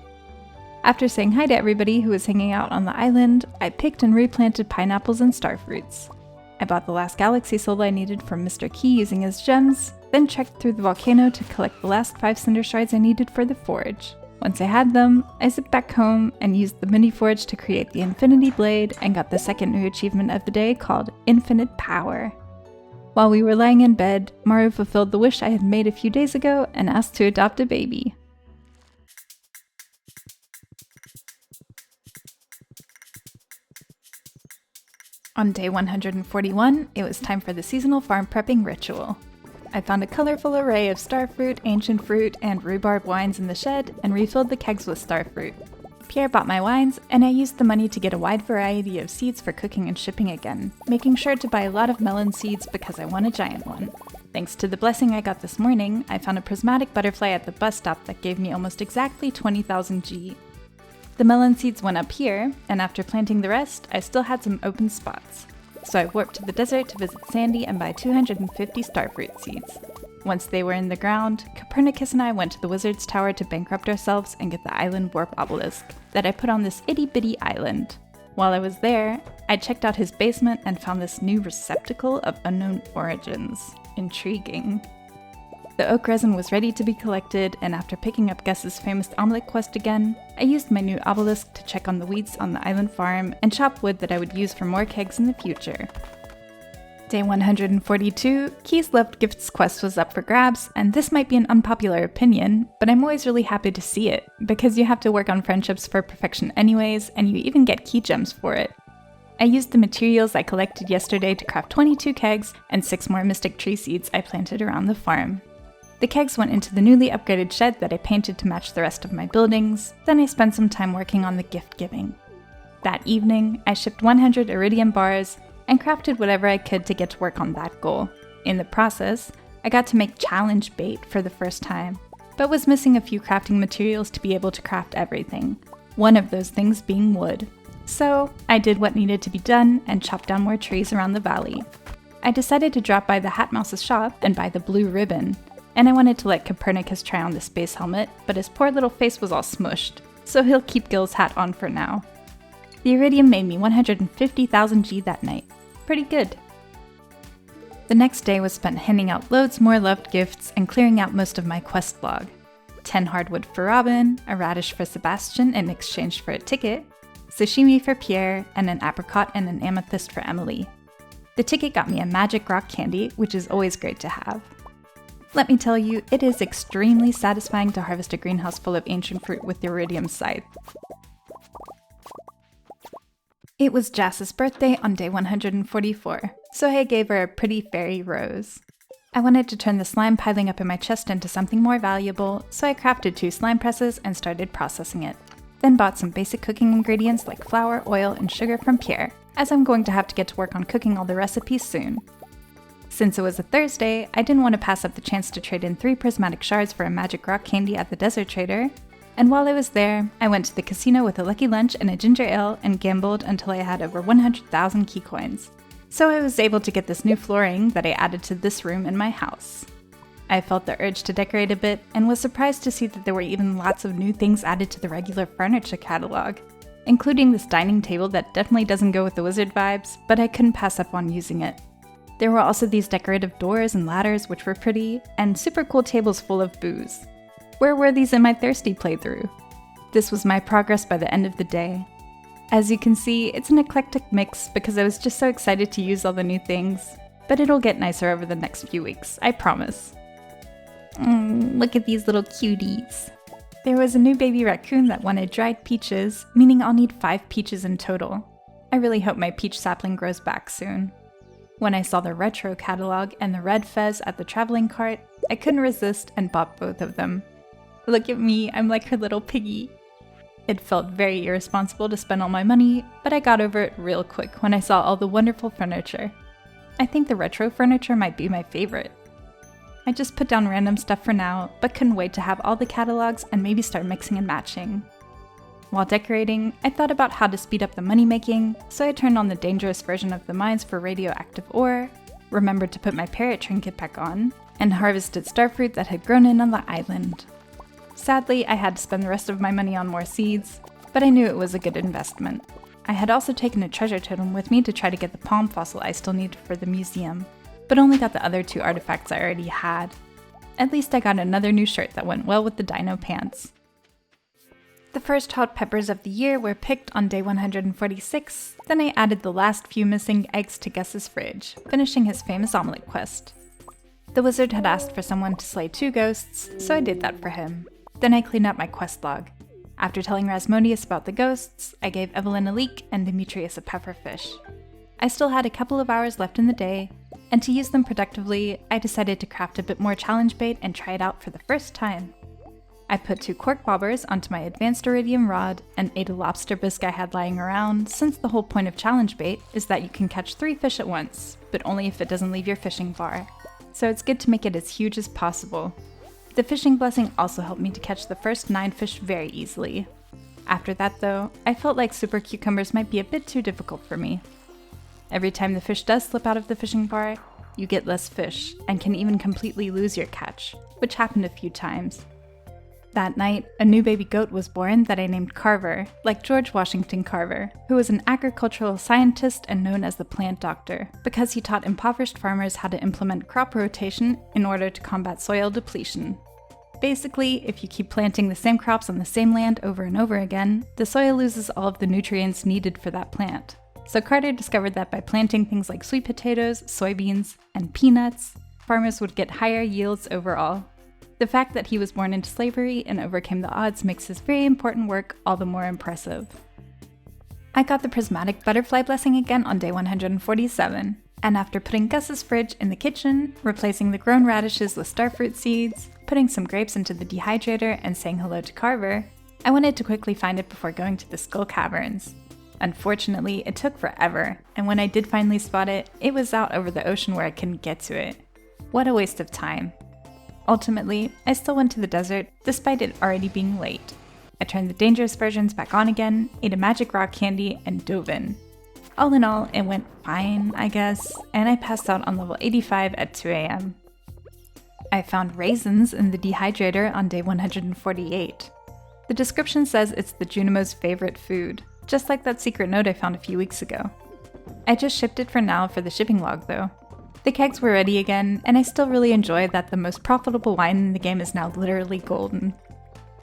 After saying hi to everybody who was hanging out on the island, I picked and replanted pineapples and starfruits. I bought the last galaxy soul I needed from Mr. Key using his gems, then trekked through the volcano to collect the last 5 cinder shards I needed for the forge. Once I had them, I zipped back home and used the mini forge to create the Infinity Blade and got the second new achievement of the day called Infinite Power. While we were lying in bed, Maru fulfilled the wish I had made a few days ago and asked to adopt a baby. On day 141, it was time for the seasonal farm prepping ritual. I found a colorful array of starfruit, ancient fruit, and rhubarb wines in the shed and refilled the kegs with starfruit. Pierre bought my wines, and I used the money to get a wide variety of seeds for cooking and shipping again, making sure to buy a lot of melon seeds because I want a giant one. Thanks to the blessing I got this morning, I found a prismatic butterfly at the bus stop that gave me almost exactly 20,000 G. The melon seeds went up here, and after planting the rest, I still had some open spots. So I warped to the desert to visit Sandy and buy 250 starfruit seeds. Once they were in the ground, Copernicus and I went to the Wizard's Tower to bankrupt ourselves and get the island warp obelisk that I put on this itty-bitty island. While I was there, I checked out his basement and found this new receptacle of unknown origins. Intriguing. The oak resin was ready to be collected, and after picking up Gus's famous omelet quest again, I used my new obelisk to check on the weeds on the island farm and chop wood that I would use for more kegs in the future. Day 142, Key's Loved Gifts quest was up for grabs, and this might be an unpopular opinion, but I'm always really happy to see it, because you have to work on friendships for perfection anyways, and you even get key gems for it. I used the materials I collected yesterday to craft 22 kegs and 6 more mystic tree seeds I planted around the farm. The kegs went into the newly upgraded shed that I painted to match the rest of my buildings, then I spent some time working on the gift giving. That evening, I shipped 100 iridium bars and crafted whatever I could to get to work on that goal. In the process, I got to make challenge bait for the first time, but was missing a few crafting materials to be able to craft everything, one of those things being wood. So I did what needed to be done and chopped down more trees around the valley. I decided to drop by the Hat Mouse's shop and buy the blue ribbon, and I wanted to let Copernicus try on the space helmet, but his poor little face was all smushed, so he'll keep Gil's hat on for now. The iridium made me 150,000 G that night. Pretty good. The next day was spent handing out loads more loved gifts and clearing out most of my quest log. 10 hardwood for Robin, a radish for Sebastian in exchange for a ticket, sashimi for Pierre, and an apricot and an amethyst for Emily. The ticket got me a magic rock candy, which is always great to have. Let me tell you, it is extremely satisfying to harvest a greenhouse full of ancient fruit with the iridium scythe. It was Jass's birthday on day 144, so I gave her a pretty fairy rose. I wanted to turn the slime piling up in my chest into something more valuable, so I crafted 2 slime presses and started processing it. Then bought some basic cooking ingredients like flour, oil, and sugar from Pierre, as I'm going to have to get to work on cooking all the recipes soon. Since it was a Thursday, I didn't want to pass up the chance to trade in 3 prismatic shards for a magic rock candy at the desert trader, and while I was there, I went to the casino with a lucky lunch and a ginger ale and gambled until I had over 100,000 key coins. So I was able to get this new flooring that I added to this room in my house. I felt the urge to decorate a bit and was surprised to see that there were even lots of new things added to the regular furniture catalog, including this dining table that definitely doesn't go with the wizard vibes, but I couldn't pass up on using it. There were also these decorative doors and ladders which were pretty, and super cool tables full of booze. Where were these in my Thirsty playthrough? This was my progress by the end of the day. As you can see, it's an eclectic mix because I was just so excited to use all the new things, but it'll get nicer over the next few weeks, I promise. Look at these little cuties. There was a new baby raccoon that wanted dried peaches, meaning I'll need 5 peaches in total. I really hope my peach sapling grows back soon. When I saw the retro catalog and the red fez at the traveling cart, I couldn't resist and bought both of them. Look at me, I'm like her little piggy. It felt very irresponsible to spend all my money, but I got over it real quick when I saw all the wonderful furniture. I think the retro furniture might be my favorite. I just put down random stuff for now, but couldn't wait to have all the catalogs and maybe start mixing and matching. While decorating, I thought about how to speed up the money making, so I turned on the dangerous version of the mines for radioactive ore, remembered to put my parrot trinket back on, and harvested starfruit that had grown in on the island. Sadly, I had to spend the rest of my money on more seeds, but I knew it was a good investment. I had also taken a treasure totem with me to try to get the palm fossil I still needed for the museum, but only got the other 2 artifacts I already had. At least I got another new shirt that went well with the dino pants. The first hot peppers of the year were picked on day 146, then I added the last few missing eggs to Gus's fridge, finishing his famous omelet quest. The wizard had asked for someone to slay 2 ghosts, so I did that for him. Then I cleaned up my quest log. After telling Rasmodius about the ghosts, I gave Evelyn a leek and Demetrius a pufferfish. I still had a couple of hours left in the day, and to use them productively, I decided to craft a bit more challenge bait and try it out for the first time. I put 2 cork bobbers onto my advanced iridium rod and ate a lobster bisque I had lying around, since the whole point of challenge bait is that you can catch 3 fish at once, but only if it doesn't leave your fishing bar. So it's good to make it as huge as possible. The fishing blessing also helped me to catch the first 9 fish very easily. After that though, I felt like super cucumbers might be a bit too difficult for me. Every time the fish does slip out of the fishing bar, you get less fish, and can even completely lose your catch, which happened a few times. That night, a new baby goat was born that I named Carver, like George Washington Carver, who was an agricultural scientist and known as the plant doctor, because he taught impoverished farmers how to implement crop rotation in order to combat soil depletion. Basically, if you keep planting the same crops on the same land over and over again, the soil loses all of the nutrients needed for that plant. So Carter discovered that by planting things like sweet potatoes, soybeans, and peanuts, farmers would get higher yields overall. The fact that he was born into slavery and overcame the odds makes his very important work all the more impressive. I got the prismatic butterfly blessing again on day 147, and after putting Gus's fridge in the kitchen, replacing the grown radishes with starfruit seeds, putting some grapes into the dehydrator, and saying hello to Carver, I wanted to quickly find it before going to the Skull Caverns. Unfortunately, it took forever, and when I did finally spot it, it was out over the ocean where I couldn't get to it. What a waste of time. Ultimately, I still went to the desert, despite it already being late. I turned the dangerous versions back on again, ate a magic rock candy, and dove in. All in all, it went fine, I guess, and I passed out on level 85 at 2 AM. I found raisins in the dehydrator on day 148. The description says it's the Junimo's favorite food, just like that secret note I found a few weeks ago. I just shipped it for now for the shipping log though. The kegs were ready again, and I still really enjoy that the most profitable wine in the game is now literally golden.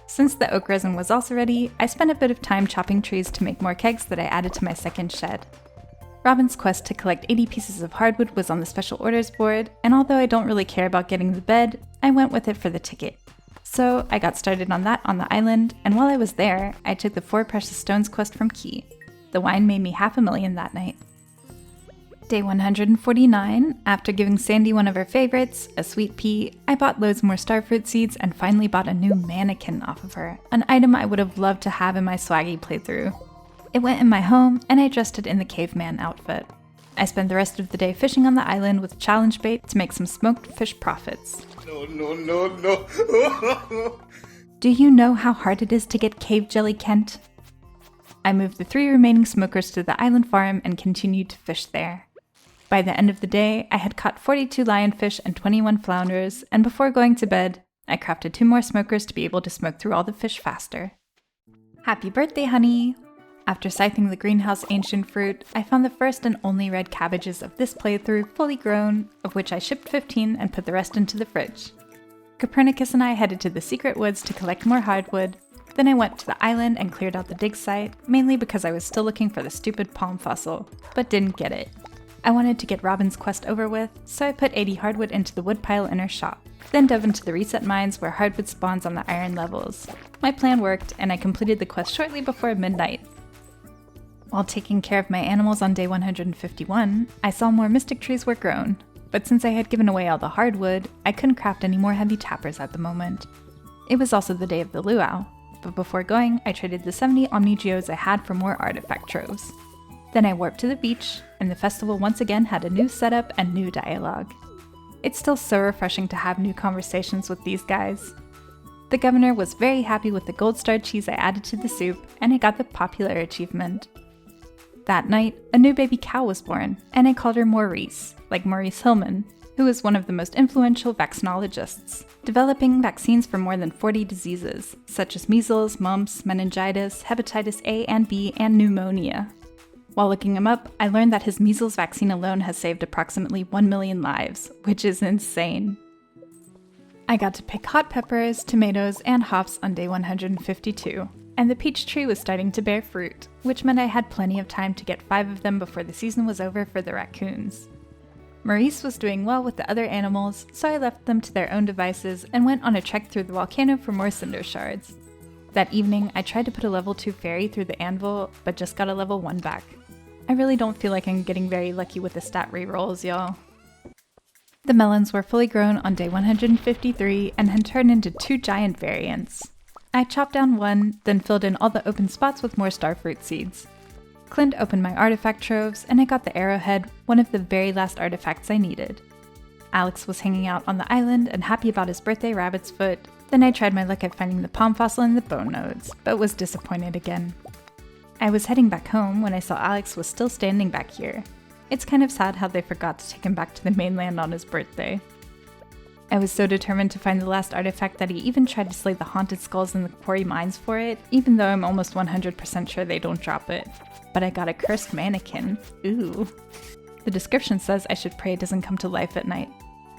Since the oak resin was also ready, I spent a bit of time chopping trees to make more kegs that I added to my second shed. Robin's quest to collect 80 pieces of hardwood was on the special orders board, and although I don't really care about getting the bed, I went with it for the ticket. So I got started on that on the island, and while I was there, I took the 4 precious stones quest from Key. The wine made me $500,000 that night. Day 149, after giving Sandy one of her favorites, a sweet pea, I bought loads more starfruit seeds and finally bought a new mannequin off of her, an item I would have loved to have in my swaggy playthrough. It went in my home, and I dressed it in the caveman outfit. I spent the rest of the day fishing on the island with challenge bait to make some smoked fish profits. No. Do you know how hard it is to get cave jelly, Kent? I moved the 3 remaining smokers to the island farm and continued to fish there. By the end of the day, I had caught 42 lionfish and 21 flounders, and before going to bed, I crafted 2 more smokers to be able to smoke through all the fish faster. Happy birthday, honey! After scything the greenhouse ancient fruit, I found the first and only red cabbages of this playthrough fully grown, of which I shipped 15 and put the rest into the fridge. Copernicus and I headed to the secret woods to collect more hardwood, then I went to the island and cleared out the dig site, mainly because I was still looking for the stupid palm fossil, but didn't get it. I wanted to get Robin's quest over with, so I put 80 hardwood into the woodpile in her shop, then dove into the reset mines where hardwood spawns on the iron levels. My plan worked, and I completed the quest shortly before midnight. While taking care of my animals on day 151, I saw more mystic trees were grown, but since I had given away all the hardwood, I couldn't craft any more heavy tappers at the moment. It was also the day of the luau, but before going, I traded the 70 Omni Geodes I had for more artifact troves. Then I warped to the beach, and the festival once again had a new setup and new dialogue. It's still so refreshing to have new conversations with these guys. The governor was very happy with the gold star cheese I added to the soup, and I got the popular achievement. That night, a new baby cow was born, and I called her Maurice, like Maurice Hillman, who is one of the most influential vaccinologists, developing vaccines for more than 40 diseases, such as measles, mumps, meningitis, hepatitis A and B, and pneumonia. While looking him up, I learned that his measles vaccine alone has saved approximately 1 million lives, which is insane. I got to pick hot peppers, tomatoes, and hops on day 152, and the peach tree was starting to bear fruit, which meant I had plenty of time to get 5 of them before the season was over for the raccoons. Maurice was doing well with the other animals, so I left them to their own devices and went on a trek through the volcano for more cinder shards. That evening, I tried to put a level 2 fairy through the anvil, but just got a level 1 back. I really don't feel like I'm getting very lucky with the stat rerolls, y'all. The melons were fully grown on day 153 and had turned into 2 giant variants. I chopped down one, then filled in all the open spots with more starfruit seeds. Clint opened my artifact troves, and I got the arrowhead, one of the very last artifacts I needed. Alex was hanging out on the island and happy about his birthday rabbit's foot. Then I tried my luck at finding the palm fossil in the bone nodes, but was disappointed again. I was heading back home when I saw Alex was still standing back here. It's kind of sad how they forgot to take him back to the mainland on his birthday. I was so determined to find the last artifact that he even tried to slay the haunted skulls in the quarry mines for it, even though I'm almost 100% sure they don't drop it. But I got a cursed mannequin. Ooh. The description says I should pray it doesn't come to life at night.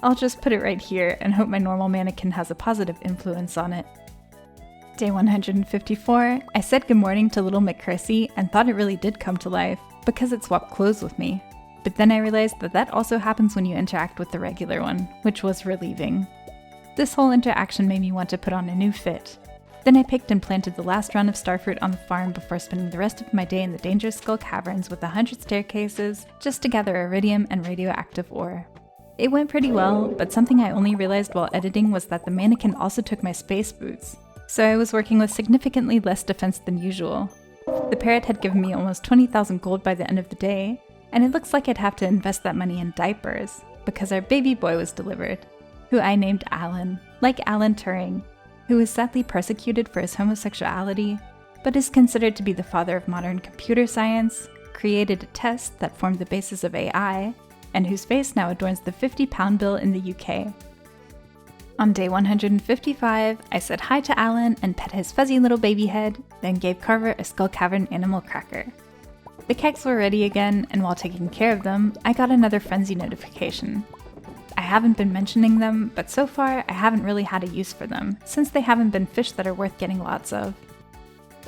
I'll just put it right here and hope my normal mannequin has a positive influence on it. Day 154, I said good morning to little McCursey and thought it really did come to life, because it swapped clothes with me. But then I realized that that also happens when you interact with the regular one, which was relieving. This whole interaction made me want to put on a new fit. Then I picked and planted the last round of starfruit on the farm before spending the rest of my day in the Dangerous Skull Caverns with 100 staircases, just to gather iridium and radioactive ore. It went pretty well, but something I only realized while editing was that the mannequin also took my space boots, so I was working with significantly less defense than usual. The parrot had given me almost 20,000 gold by the end of the day, and it looks like I'd have to invest that money in diapers, because our baby boy was delivered, who I named Alan, like Alan Turing, who was sadly persecuted for his homosexuality, but is considered to be the father of modern computer science, created a test that formed the basis of AI, and whose face now adorns the £50 bill in the UK. On day 155, I said hi to Alan and pet his fuzzy little baby head, then gave Carver a Skull Cavern animal cracker. The kegs were ready again, and while taking care of them, I got another frenzy notification. I haven't been mentioning them, but so far I haven't really had a use for them, since they haven't been fish that are worth getting lots of.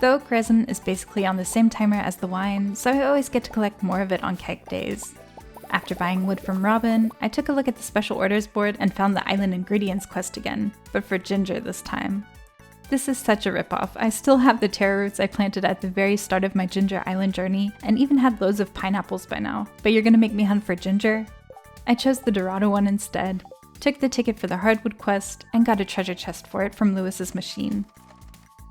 The oak resin is basically on the same timer as the wine, so I always get to collect more of it on keg days. After buying wood from Robin, I took a look at the special orders board and found the island ingredients quest again, but for ginger this time. This is such a ripoff. I still have the taro roots I planted at the very start of my Ginger Island journey, and even had loads of pineapples by now, but you're gonna make me hunt for ginger? I chose the Dorado one instead, took the ticket for the hardwood quest, and got a treasure chest for it from Lewis's machine.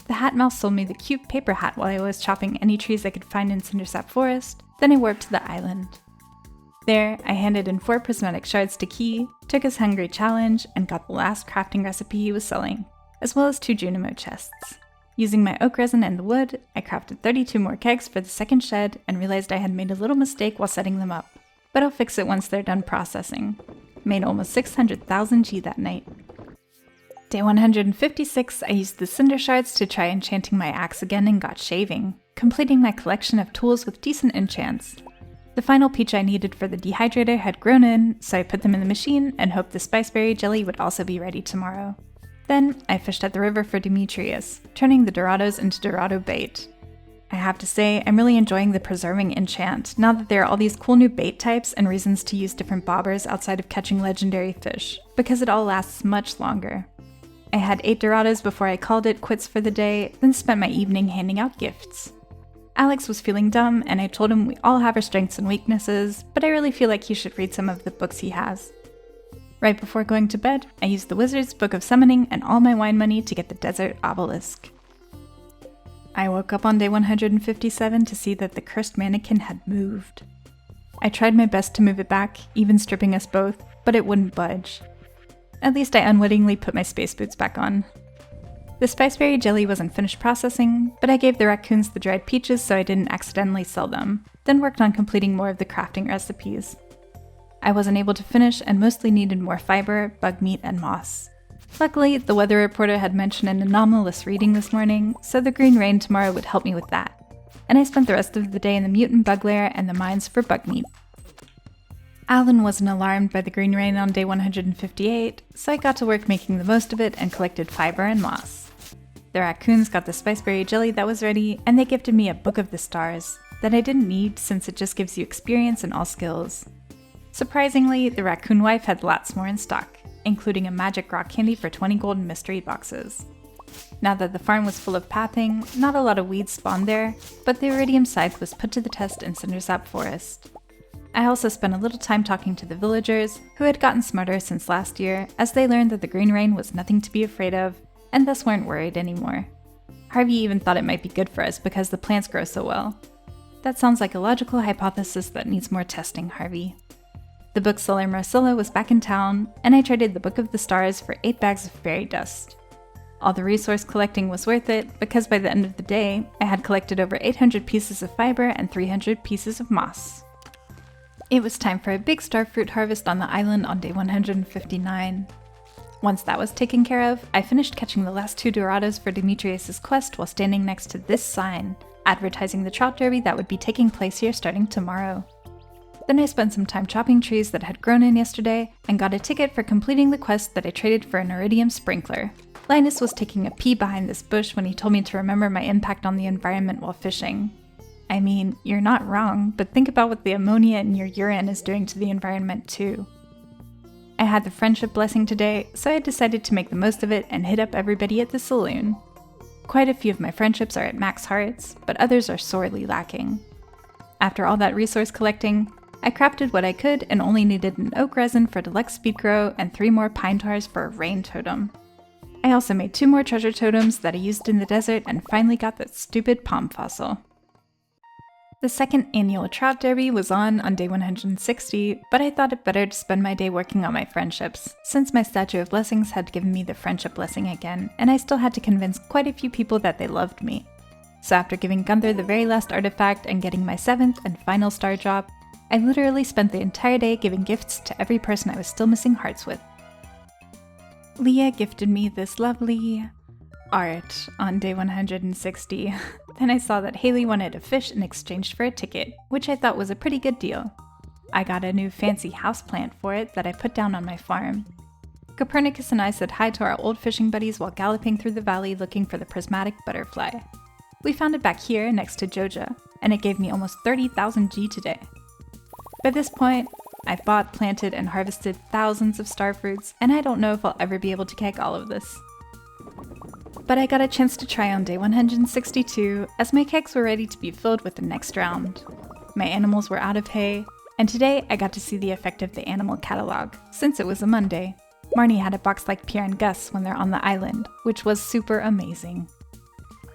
The hat mouse sold me the cute paper hat while I was chopping any trees I could find in Cindersap Forest, then I warped to the island. There, I handed in 4 prismatic shards to Key, took his hungry challenge, and got the last crafting recipe he was selling, as well as 2 Junimo chests. Using my oak resin and the wood, I crafted 32 more kegs for the second shed and realized I had made a little mistake while setting them up, but I'll fix it once they're done processing. Made almost 600,000 G that night. Day 156, I used the cinder shards to try enchanting my axe again and got shaving, completing my collection of tools with decent enchants. The final peach I needed for the dehydrator had grown in, so I put them in the machine and hoped the spiceberry jelly would also be ready tomorrow. Then, I fished at the river for Demetrius, turning the Dorados into Dorado bait. I have to say, I'm really enjoying the preserving enchant, now that there are all these cool new bait types and reasons to use different bobbers outside of catching legendary fish, because it all lasts much longer. I had 8 Dorados before I called it quits for the day, then spent my evening handing out gifts. Alex was feeling dumb, and I told him we all have our strengths and weaknesses, but I really feel like he should read some of the books he has. Right before going to bed, I used the Wizard's Book of Summoning and all my wine money to get the Desert Obelisk. I woke up on day 157 to see that the cursed mannequin had moved. I tried my best to move it back, even stripping us both, but it wouldn't budge. At least I unwittingly put my space boots back on. The spiceberry jelly wasn't finished processing, but I gave the raccoons the dried peaches so I didn't accidentally sell them, then worked on completing more of the crafting recipes. I wasn't able to finish and mostly needed more fiber, bug meat, and moss. Luckily, the weather reporter had mentioned an anomalous reading this morning, so the green rain tomorrow would help me with that. And I spent the rest of the day in the mutant bug lair and the mines for bug meat. Alan wasn't alarmed by the green rain on day 158, so I got to work making the most of it and collected fiber and moss. The raccoons got the spiceberry jelly that was ready, and they gifted me a Book of the Stars that I didn't need since it just gives you experience in all skills. Surprisingly, the raccoon wife had lots more in stock, including a magic rock candy for 20 golden mystery boxes. Now that the farm was full of pathing, not a lot of weeds spawned there, but the iridium scythe was put to the test in Cindersap Forest. I also spent a little time talking to the villagers, who had gotten smarter since last year, as they learned that the green rain was nothing to be afraid of, and thus weren't worried anymore. Harvey even thought it might be good for us because the plants grow so well. That sounds like a logical hypothesis that needs more testing, Harvey. The bookseller Marcilla was back in town, and I traded the Book of the Stars for 8 bags of fairy dust. All the resource collecting was worth it, because by the end of the day, I had collected over 800 pieces of fiber and 300 pieces of moss. It was time for a big starfruit harvest on the island on day 159. Once that was taken care of, I finished catching the last 2 Dorados for Demetrius' quest while standing next to this sign, advertising the trout derby that would be taking place here starting tomorrow. Then I spent some time chopping trees that had grown in yesterday, and got a ticket for completing the quest that I traded for an iridium sprinkler. Linus was taking a pee behind this bush when he told me to remember my impact on the environment while fishing. I mean, you're not wrong, but think about what the ammonia in your urine is doing to the environment too. I had the friendship blessing today, so I decided to make the most of it and hit up everybody at the saloon. Quite a few of my friendships are at max hearts, but others are sorely lacking. After all that resource collecting, I crafted what I could and only needed an oak resin for deluxe speed grow and 3 more pine tars for a rain totem. I also made 2 more treasure totems that I used in the desert and finally got that stupid palm fossil. The second annual trout derby was on day 160, but I thought it better to spend my day working on my friendships, since my Statue of Blessings had given me the friendship blessing again, and I still had to convince quite a few people that they loved me. So after giving Gunther the very last artifact and getting my 7th and final star drop, I literally spent the entire day giving gifts to every person I was still missing hearts with. Leah gifted me this lovely art on day 160. Then I saw that Haley wanted a fish in exchange for a ticket, which I thought was a pretty good deal. I got a new fancy houseplant for it that I put down on my farm. Copernicus and I said hi to our old fishing buddies while galloping through the valley looking for the prismatic butterfly. We found it back here next to Joja, and it gave me almost 30,000 G today. By this point, I've bought, planted, and harvested thousands of starfruits, and I don't know if I'll ever be able to keg all of this. But I got a chance to try on day 162, as my kegs were ready to be filled with the next round. My animals were out of hay, and today I got to see the effect of the animal catalog, since it was a Monday. Marnie had a box like Pierre and Gus when they're on the island, which was super amazing.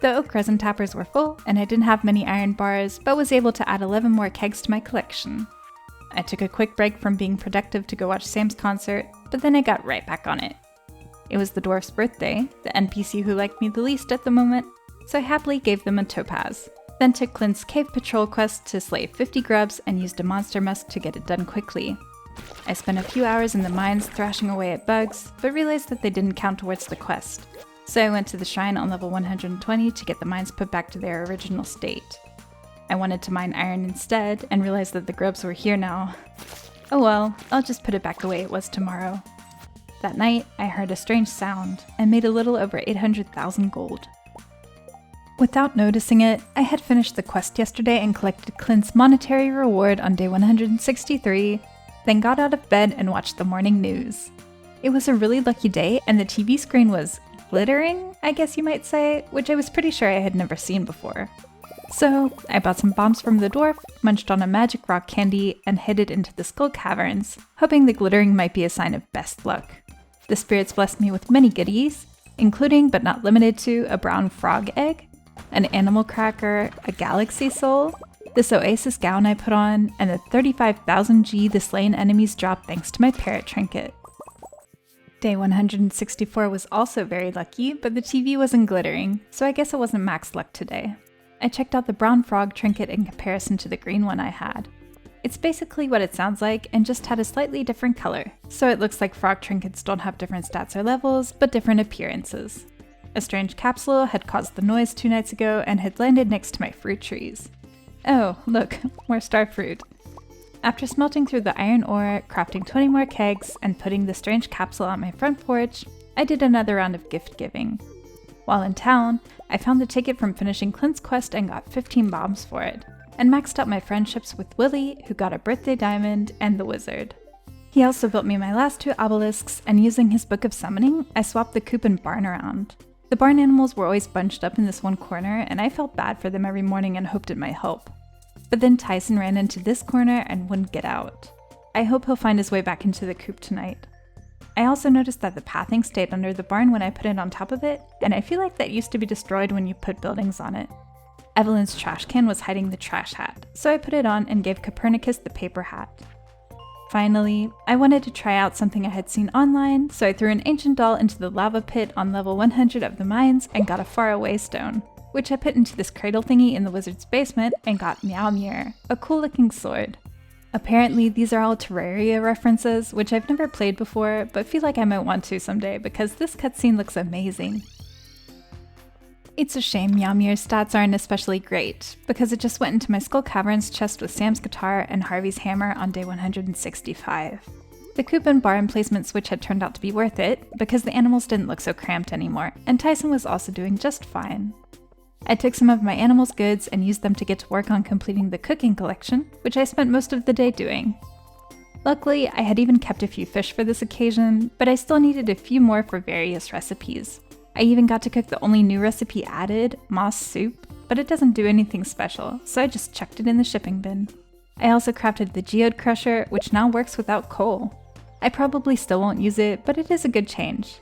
The oak resin tappers were full, and I didn't have many iron bars, but was able to add 11 more kegs to my collection. I took a quick break from being productive to go watch Sam's concert, but then I got right back on it. It was the dwarf's birthday, the NPC who liked me the least at the moment, so I happily gave them a topaz. Then took Clint's cave patrol quest to slay 50 grubs and used a monster musk to get it done quickly. I spent a few hours in the mines thrashing away at bugs, but realized that they didn't count towards the quest. So I went to the shrine on level 120 to get the mines put back to their original state. I wanted to mine iron instead, and realized that the grubs were here now. Oh well, I'll just put it back the way it was tomorrow. That night, I heard a strange sound, and made a little over 800,000 gold. Without noticing it, I had finished the quest yesterday and collected Clint's monetary reward on day 163, then got out of bed and watched the morning news. It was a really lucky day, and the TV screen was glittering, I guess you might say, which I was pretty sure I had never seen before. So, I bought some bombs from the dwarf, munched on a magic rock candy, and headed into the skull caverns, hoping the glittering might be a sign of best luck. The spirits blessed me with many goodies, including but not limited to a brown frog egg, an animal cracker, a galaxy soul, this oasis gown I put on, and the 35,000 G the slain enemies dropped thanks to my parrot trinket. Day 164 was also very lucky, but the TV wasn't glittering, so I guess it wasn't max luck today. I checked out the brown frog trinket in comparison to the green one I had. It's basically what it sounds like and just had a slightly different color, so it looks like frog trinkets don't have different stats or levels, but different appearances. A strange capsule had caused the noise 2 nights ago and had landed next to my fruit trees. Oh, look, more starfruit. After smelting through the iron ore, crafting 20 more kegs, and putting the strange capsule on my front porch, I did another round of gift giving. While in town, I found the ticket from finishing Clint's quest and got 15 bombs for it, and maxed out my friendships with Willie, who got a birthday diamond, and the wizard. He also built me my last 2 obelisks, and using his Book of Summoning, I swapped the coop and barn around. The barn animals were always bunched up in this one corner, and I felt bad for them every morning and hoped it might help. But then Tyson ran into this corner and wouldn't get out. I hope he'll find his way back into the coop tonight. I also noticed that the pathing stayed under the barn when I put it on top of it, and I feel like that used to be destroyed when you put buildings on it. Evelyn's trash can was hiding the trash hat, so I put it on and gave Copernicus the paper hat. Finally, I wanted to try out something I had seen online, so I threw an ancient doll into the lava pit on level 100 of the mines and got a faraway stone, which I put into this cradle thingy in the wizard's basement and got Meowmere, a cool looking sword. Apparently, these are all Terraria references, which I've never played before, but feel like I might want to someday because this cutscene looks amazing. It's a shame Meowmere's stats aren't especially great, because it just went into my Skull Caverns chest with Sam's guitar and Harvey's hammer on day 165. The coop and barn placement switch had turned out to be worth it, because the animals didn't look so cramped anymore, and Tyson was also doing just fine. I took some of my animals' goods and used them to get to work on completing the cooking collection, which I spent most of the day doing. Luckily, I had even kept a few fish for this occasion, but I still needed a few more for various recipes. I even got to cook the only new recipe added, moss soup, but it doesn't do anything special, so I just chucked it in the shipping bin. I also crafted the geode crusher, which now works without coal. I probably still won't use it, but it is a good change.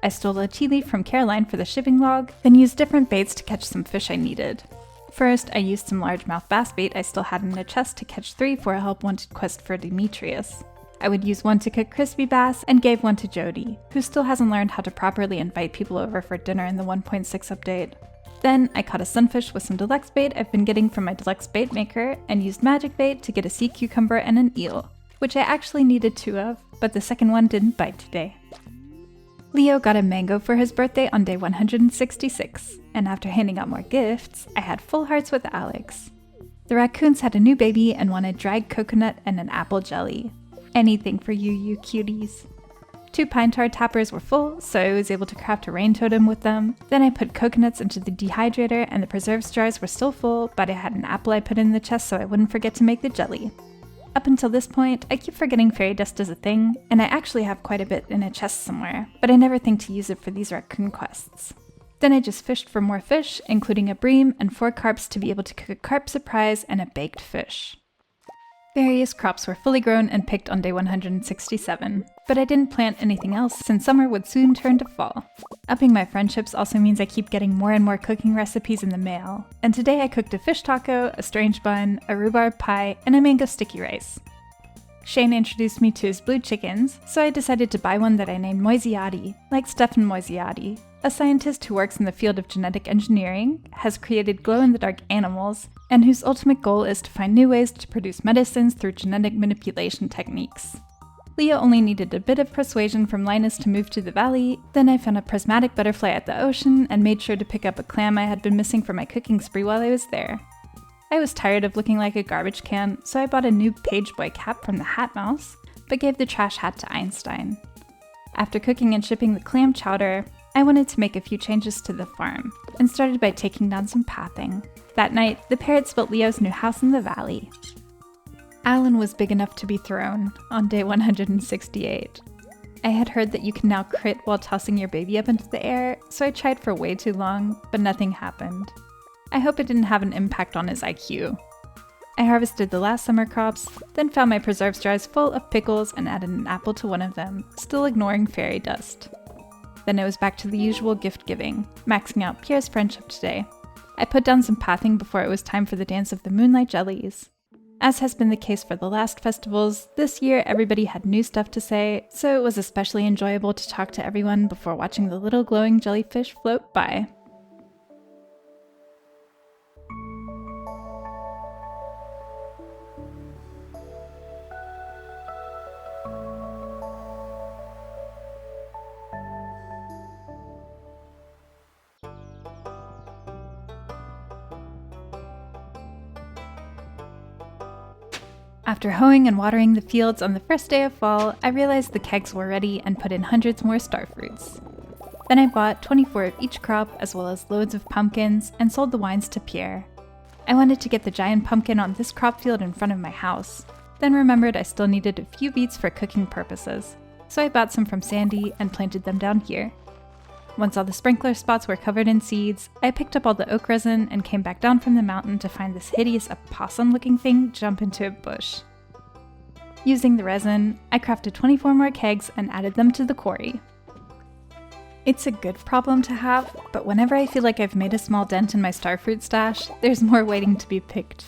I stole a tea leaf from Caroline for the shipping log, then used different baits to catch some fish I needed. First, I used some largemouth bass bait I still had in a chest to catch 3 for a help wanted quest for Demetrius. I would use one to cook crispy bass and gave one to Jody, who still hasn't learned how to properly invite people over for dinner in the 1.6 update. Then I caught a sunfish with some deluxe bait I've been getting from my deluxe bait maker and used magic bait to get a sea cucumber and an eel, which I actually needed 2 of, but the second one didn't bite today. Leo got a mango for his birthday on day 166, and after handing out more gifts, I had full hearts with Alex. The raccoons had a new baby and wanted dried coconut and an apple jelly. Anything for you, you cuties. 2 pine tar tappers were full, so I was able to craft a rain totem with them. Then I put coconuts into the dehydrator and the preserves jars were still full, but I had an apple I put in the chest so I wouldn't forget to make the jelly. Up until this point, I keep forgetting fairy dust is a thing, and I actually have quite a bit in a chest somewhere, but I never think to use it for these raccoon quests. Then I just fished for more fish, including a bream and 4 carps to be able to cook a carp surprise and a baked fish. Various crops were fully grown and picked on day 167, but I didn't plant anything else since summer would soon turn to fall. Upping my friendships also means I keep getting more and more cooking recipes in the mail, and today I cooked a fish taco, a strange bun, a rhubarb pie, and a mango sticky rice. Shane introduced me to his blue chickens, so I decided to buy one that I named Moisiati, like Stefan Moisiati, a scientist who works in the field of genetic engineering, has created glow-in-the-dark animals, and whose ultimate goal is to find new ways to produce medicines through genetic manipulation techniques. Leo only needed a bit of persuasion from Linus to move to the valley, then I found a prismatic butterfly at the ocean and made sure to pick up a clam I had been missing from my cooking spree while I was there. I was tired of looking like a garbage can, so I bought a new pageboy cap from the Hat Mouse, but gave the trash hat to Einstein. After cooking and shipping the clam chowder, I wanted to make a few changes to the farm, and started by taking down some pathing. That night, the parrots built Leo's new house in the valley. Alan was big enough to be thrown on day 168. I had heard that you can now crit while tossing your baby up into the air, so I tried for way too long, but nothing happened. I hope it didn't have an impact on his IQ. I harvested the last summer crops, then found my preserves jars full of pickles and added an apple to one of them, still ignoring fairy dust. Then it was back to the usual gift giving, maxing out Pierre's friendship today. I put down some pathing before it was time for the dance of the moonlight jellies. As has been the case for the last festivals, this year everybody had new stuff to say, so it was especially enjoyable to talk to everyone before watching the little glowing jellyfish float by. After hoeing and watering the fields on the first day of fall, I realized the kegs were ready and put in hundreds more starfruits. Then I bought 24 of each crop as well as loads of pumpkins and sold the wines to Pierre. I wanted to get the giant pumpkin on this crop field in front of my house, then remembered I still needed a few beets for cooking purposes, so I bought some from Sandy and planted them down here. Once all the sprinkler spots were covered in seeds, I picked up all the oak resin and came back down from the mountain to find this hideous opossum-looking thing jump into a bush. Using the resin, I crafted 24 more kegs and added them to the quarry. It's a good problem to have, but whenever I feel like I've made a small dent in my starfruit stash, there's more waiting to be picked.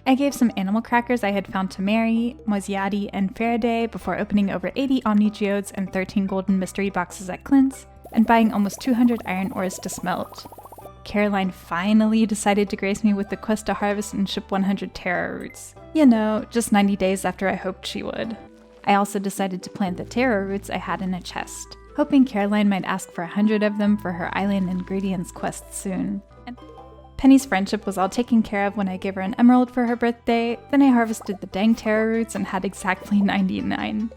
I gave some animal crackers I had found to Mary, Mozziati, and Faraday before opening over 80 Omni Geodes and 13 golden mystery boxes at Clint's, and buying almost 200 iron ores to smelt. Caroline finally decided to grace me with the quest to harvest and ship 100 taro roots. You know, just 90 days after I hoped she would. I also decided to plant the taro roots I had in a chest, hoping Caroline might ask for 100 of them for her island ingredients quest soon. Penny's friendship was all taken care of when I gave her an emerald for her birthday, then I harvested the dang taro roots and had exactly 99.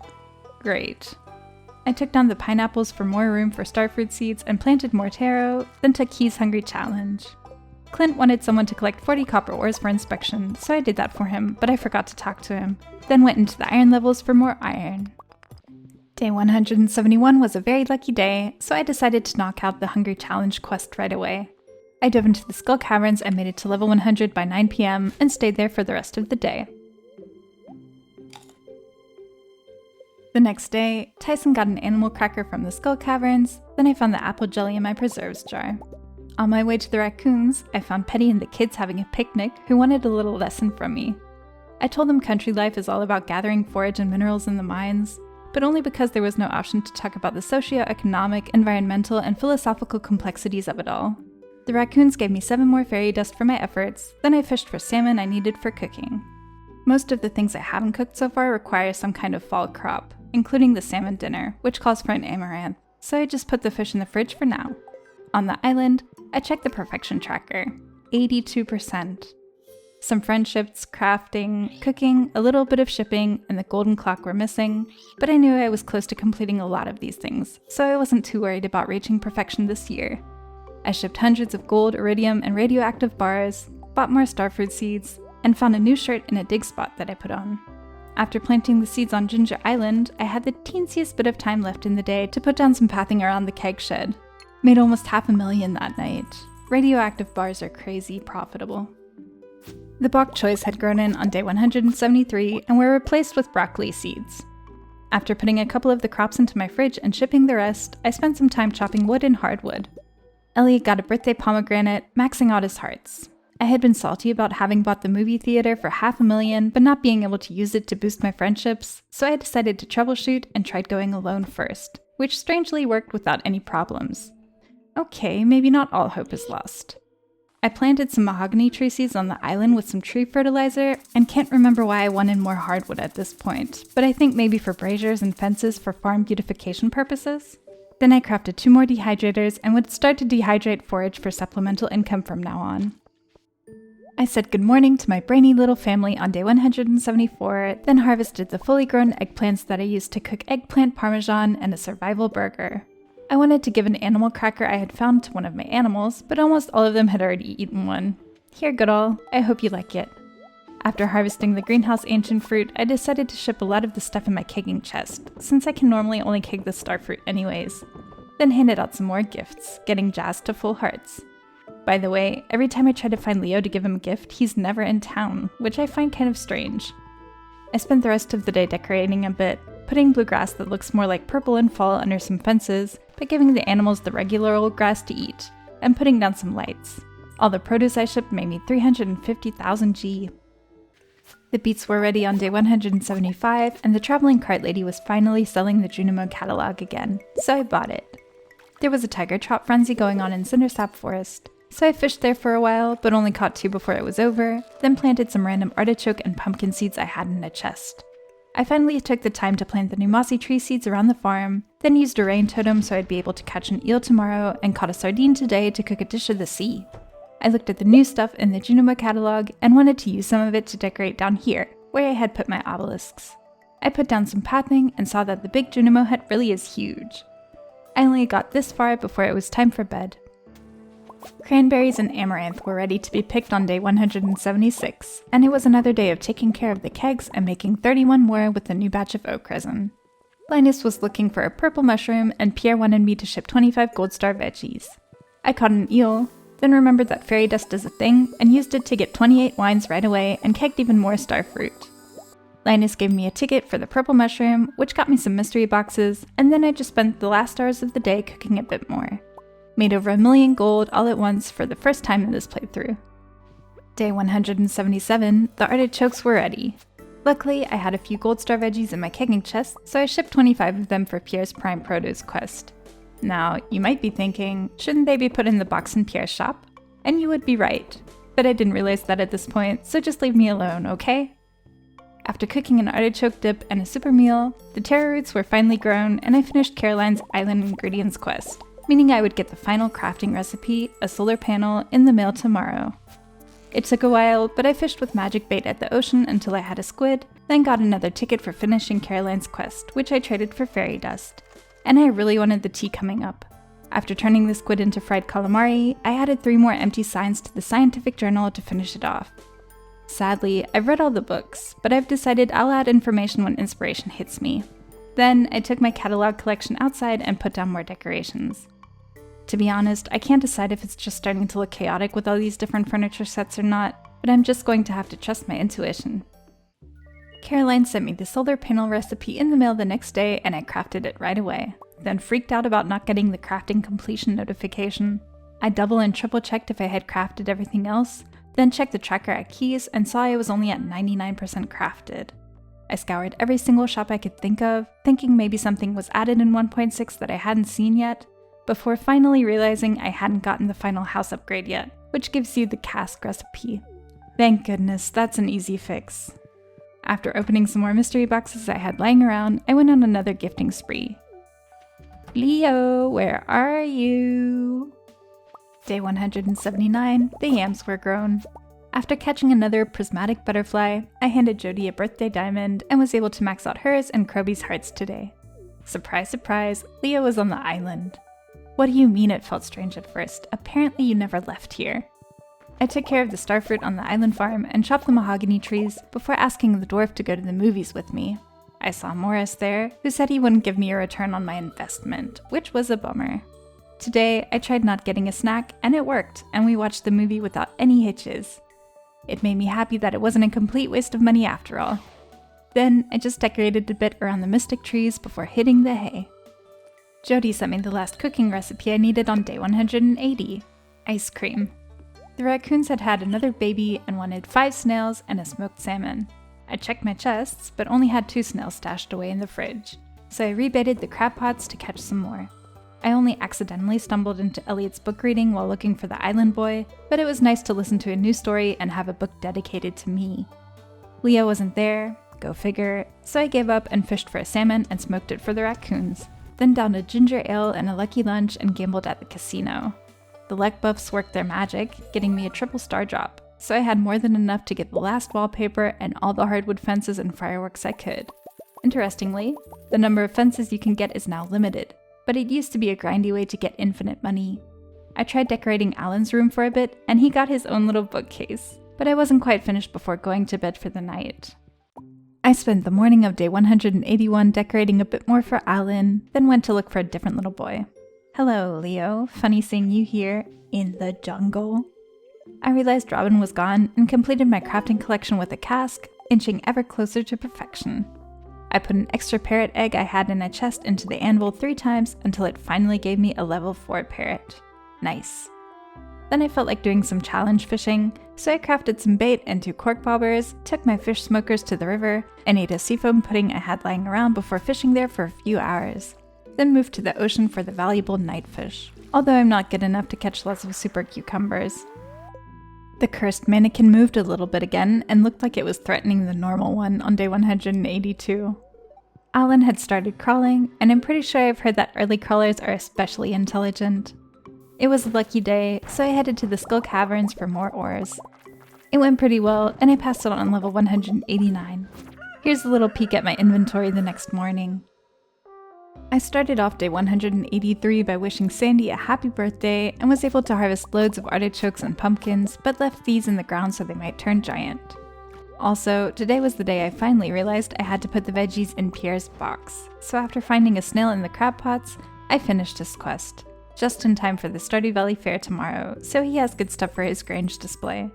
Great. I took down the pineapples for more room for starfruit seeds and planted more taro, then took Key's hungry challenge. Clint wanted someone to collect 40 copper ores for inspection, so I did that for him, but I forgot to talk to him, then went into the iron levels for more iron. Day 171 was a very lucky day, so I decided to knock out the hungry challenge quest right away. I dove into the Skull Caverns and made it to level 100 by 9 PM and stayed there for the rest of the day. The next day, Tyson got an animal cracker from the Skull Caverns, then I found the apple jelly in my preserves jar. On my way to the raccoons, I found Petty and the kids having a picnic who wanted a little lesson from me. I told them country life is all about gathering forage and minerals in the mines, but only because there was no option to talk about the socio-economic, environmental, and philosophical complexities of it all. The raccoons gave me 7 more fairy dust for my efforts, then I fished for salmon I needed for cooking. Most of the things I haven't cooked so far require some kind of fall crop, including the salmon dinner, which calls for an amaranth, so I just put the fish in the fridge for now. On the island, I checked the perfection tracker, 82%. Some friendships, crafting, cooking, a little bit of shipping, and the golden clock were missing, but I knew I was close to completing a lot of these things, so I wasn't too worried about reaching perfection this year. I shipped hundreds of gold, iridium, and radioactive bars, bought more starfruit seeds, and found a new shirt in a dig spot that I put on. After planting the seeds on Ginger Island, I had the teensiest bit of time left in the day to put down some pathing around the keg shed. Made almost $500,000 that night. Radioactive bars are crazy profitable. The bok choys had grown in on day 173 and were replaced with broccoli seeds. After putting a couple of the crops into my fridge and shipping the rest, I spent some time chopping wood and hardwood. Elliot got a birthday pomegranate, maxing out his hearts. I had been salty about having bought the movie theater for $500,000 but not being able to use it to boost my friendships, so I decided to troubleshoot and tried going alone first, which strangely worked without any problems. Okay, maybe not all hope is lost. I planted some mahogany tree seeds on the island with some tree fertilizer, and can't remember why I wanted more hardwood at this point, but I think maybe for braziers and fences for farm beautification purposes. Then I crafted 2 more dehydrators and would start to dehydrate forage for supplemental income from now on. I said good morning to my brainy little family on day 174, then harvested the fully grown eggplants that I used to cook eggplant parmesan and a survival burger. I wanted to give an animal cracker I had found to one of my animals, but almost all of them had already eaten one. Here, Goodall, I hope you like it. After harvesting the greenhouse ancient fruit, I decided to ship a lot of the stuff in my kegging chest, since I can normally only keg the starfruit anyways. Then handed out some more gifts, getting Jazz to full hearts. By the way, every time I try to find Leo to give him a gift, he's never in town, which I find kind of strange. I spent the rest of the day decorating a bit, putting blue grass that looks more like purple in fall under some fences, but giving the animals the regular old grass to eat, and putting down some lights. All the produce I shipped made me 350,000 G. The beets were ready on day 175, and the traveling cart lady was finally selling the Junimo catalog again, so I bought it. There was a tiger trot frenzy going on in Cindersap Forest, so I fished there for a while, but only caught 2 before it was over, then planted some random artichoke and pumpkin seeds I had in a chest. I finally took the time to plant the new mossy tree seeds around the farm, then used a rain totem so I'd be able to catch an eel tomorrow, and caught a sardine today to cook a dish of the sea. I looked at the new stuff in the Junimo catalog and wanted to use some of it to decorate down here, where I had put my obelisks. I put down some pathing and saw that the big Junimo hut really is huge. I only got this far before it was time for bed. Cranberries and amaranth were ready to be picked on day 176, and it was another day of taking care of the kegs and making 31 more with the new batch of oak resin. Linus was looking for a purple mushroom, and Pierre wanted me to ship 25 gold star veggies. I caught an eel, then remembered that fairy dust is a thing, and used it to get 28 wines right away and kegged even more star fruit. Linus gave me a ticket for the purple mushroom, which got me some mystery boxes, and then I just spent the last hours of the day cooking a bit more. Made over 1 million gold all at once for the first time in this playthrough. Day 177, the artichokes were ready. Luckily, I had a few gold star veggies in my kegging chest, so I shipped 25 of them for Pierre's Prime Produce quest. Now, you might be thinking, shouldn't they be put in the box in Pierre's shop? And you would be right, but I didn't realize that at this point, so just leave me alone, okay? After cooking an artichoke dip and a super meal, the taro roots were finally grown, and I finished Caroline's Island Ingredients quest, meaning I would get the final crafting recipe, a solar panel, in the mail tomorrow. It took a while, but I fished with magic bait at the ocean until I had a squid, then got another ticket for finishing Caroline's quest, which I traded for fairy dust. And I really wanted the tea coming up. After turning the squid into fried calamari, I added 3 more empty signs to the scientific journal to finish it off. Sadly, I've read all the books, but I've decided I'll add information when inspiration hits me. Then, I took my catalog collection outside and put down more decorations. To be honest, I can't decide if it's just starting to look chaotic with all these different furniture sets or not, but I'm just going to have to trust my intuition. Caroline sent me the solar panel recipe in the mail the next day, and I crafted it right away, then freaked out about not getting the crafting completion notification. I double and triple checked if I had crafted everything else, then checked the tracker at keys and saw I was only at 99% crafted. I scoured every single shop I could think of, thinking maybe something was added in 1.6 that I hadn't seen yet, before finally realizing I hadn't gotten the final house upgrade yet, which gives you the cask recipe. Thank goodness, that's an easy fix. After opening some more mystery boxes I had lying around, I went on another gifting spree. Leo, where are you? Day 179, the yams were grown. After catching another prismatic butterfly, I handed Jody a birthday diamond and was able to max out hers and Kroby's hearts today. Surprise, surprise, Leo was on the island. What do you mean it felt strange at first? Apparently you never left here. I took care of the starfruit on the island farm and chopped the mahogany trees before asking the dwarf to go to the movies with me. I saw Morris there, who said he wouldn't give me a return on my investment, which was a bummer. Today, I tried not getting a snack, and it worked, and we watched the movie without any hitches. It made me happy that it wasn't a complete waste of money after all. Then, I just decorated a bit around the mystic trees before hitting the hay. Jody sent me the last cooking recipe I needed on day 180, ice cream. The raccoons had had another baby and wanted 5 snails and a smoked salmon. I checked my chests, but only had 2 snails stashed away in the fridge, so I rebaited the crab pots to catch some more. I only accidentally stumbled into Elliot's book reading while looking for the island boy, but it was nice to listen to a new story and have a book dedicated to me. Leo wasn't there, go figure, so I gave up and fished for a salmon and smoked it for the raccoons, then downed a ginger ale and a lucky lunch and gambled at the casino. The luck buffs worked their magic, getting me a triple star drop, so I had more than enough to get the last wallpaper and all the hardwood fences and fireworks I could. Interestingly, the number of fences you can get is now limited, but it used to be a grindy way to get infinite money. I tried decorating Alan's room for a bit, and he got his own little bookcase, but I wasn't quite finished before going to bed for the night. I spent the morning of day 181 decorating a bit more for Alan, then went to look for a different little boy. Hello, Leo. Funny seeing you here in the jungle. I realized Robin was gone and completed my crafting collection with a cask, inching ever closer to perfection. I put an extra parrot egg I had in a chest into the anvil 3 times until it finally gave me a level 4 parrot. Nice. Then I felt like doing some challenge fishing, so I crafted some bait and 2 cork bobbers, took my fish smokers to the river, and ate a seafoam pudding I had lying around before fishing there for a few hours. Then moved to the ocean for the valuable nightfish, although I'm not good enough to catch lots of super cucumbers. The cursed mannequin moved a little bit again and looked like it was threatening the normal one on day 182. Alan had started crawling, and I'm pretty sure I've heard that early crawlers are especially intelligent. It was a lucky day, so I headed to the Skull Caverns for more ores. It went pretty well, and I passed it on level 189. Here's a little peek at my inventory the next morning. I started off day 183 by wishing Sandy a happy birthday and was able to harvest loads of artichokes and pumpkins, but left these in the ground so they might turn giant. Also, today was the day I finally realized I had to put the veggies in Pierre's box, so after finding a snail in the crab pots, I finished his quest, just in time for the Stardew Valley Fair tomorrow, so he has good stuff for his Grange display.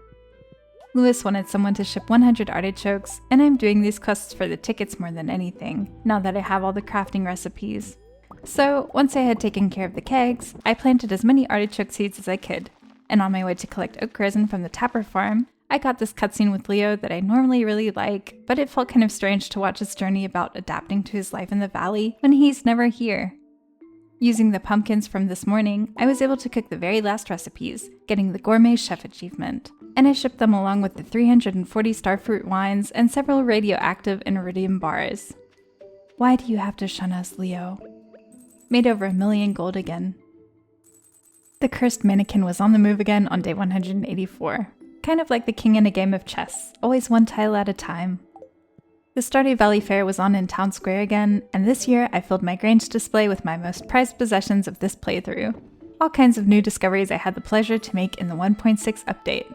Lewis wanted someone to ship 100 artichokes, and I'm doing these quests for the tickets more than anything, now that I have all the crafting recipes. So, once I had taken care of the kegs, I planted as many artichoke seeds as I could, and on my way to collect oak resin from the Tapper farm, I got this cutscene with Leo that I normally really like, but it felt kind of strange to watch his journey about adapting to his life in the valley when he's never here. Using the pumpkins from this morning, I was able to cook the very last recipes, getting the Gourmet Chef achievement, and I shipped them along with the 340 starfruit wines and several radioactive and iridium bars. Why do you have to shun us, Leo? Made over 1 million gold again. The cursed mannequin was on the move again on day 184. Kind of like the king in a game of chess, always one tile at a time. The Stardew Valley Fair was on in Town Square again, and this year I filled my Grange display with my most prized possessions of this playthrough. All kinds of new discoveries I had the pleasure to make in the 1.6 update.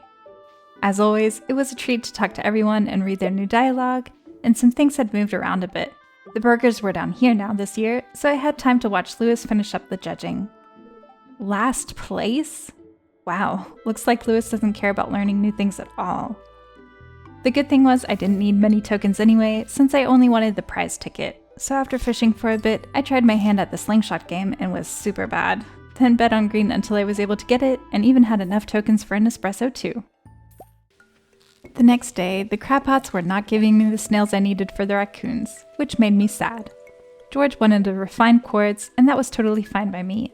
As always, it was a treat to talk to everyone and read their new dialogue, and some things had moved around a bit. The burgers were down here now this year, so I had time to watch Lewis finish up the judging. Last place? Wow, looks like Lewis doesn't care about learning new things at all. The good thing was I didn't need many tokens anyway, since I only wanted the prize ticket, so after fishing for a bit, I tried my hand at the slingshot game and was super bad. Then bet on green until I was able to get it, and even had enough tokens for an espresso too. The next day, the crab pots were not giving me the snails I needed for the raccoons, which made me sad. George wanted a refined quartz, and that was totally fine by me.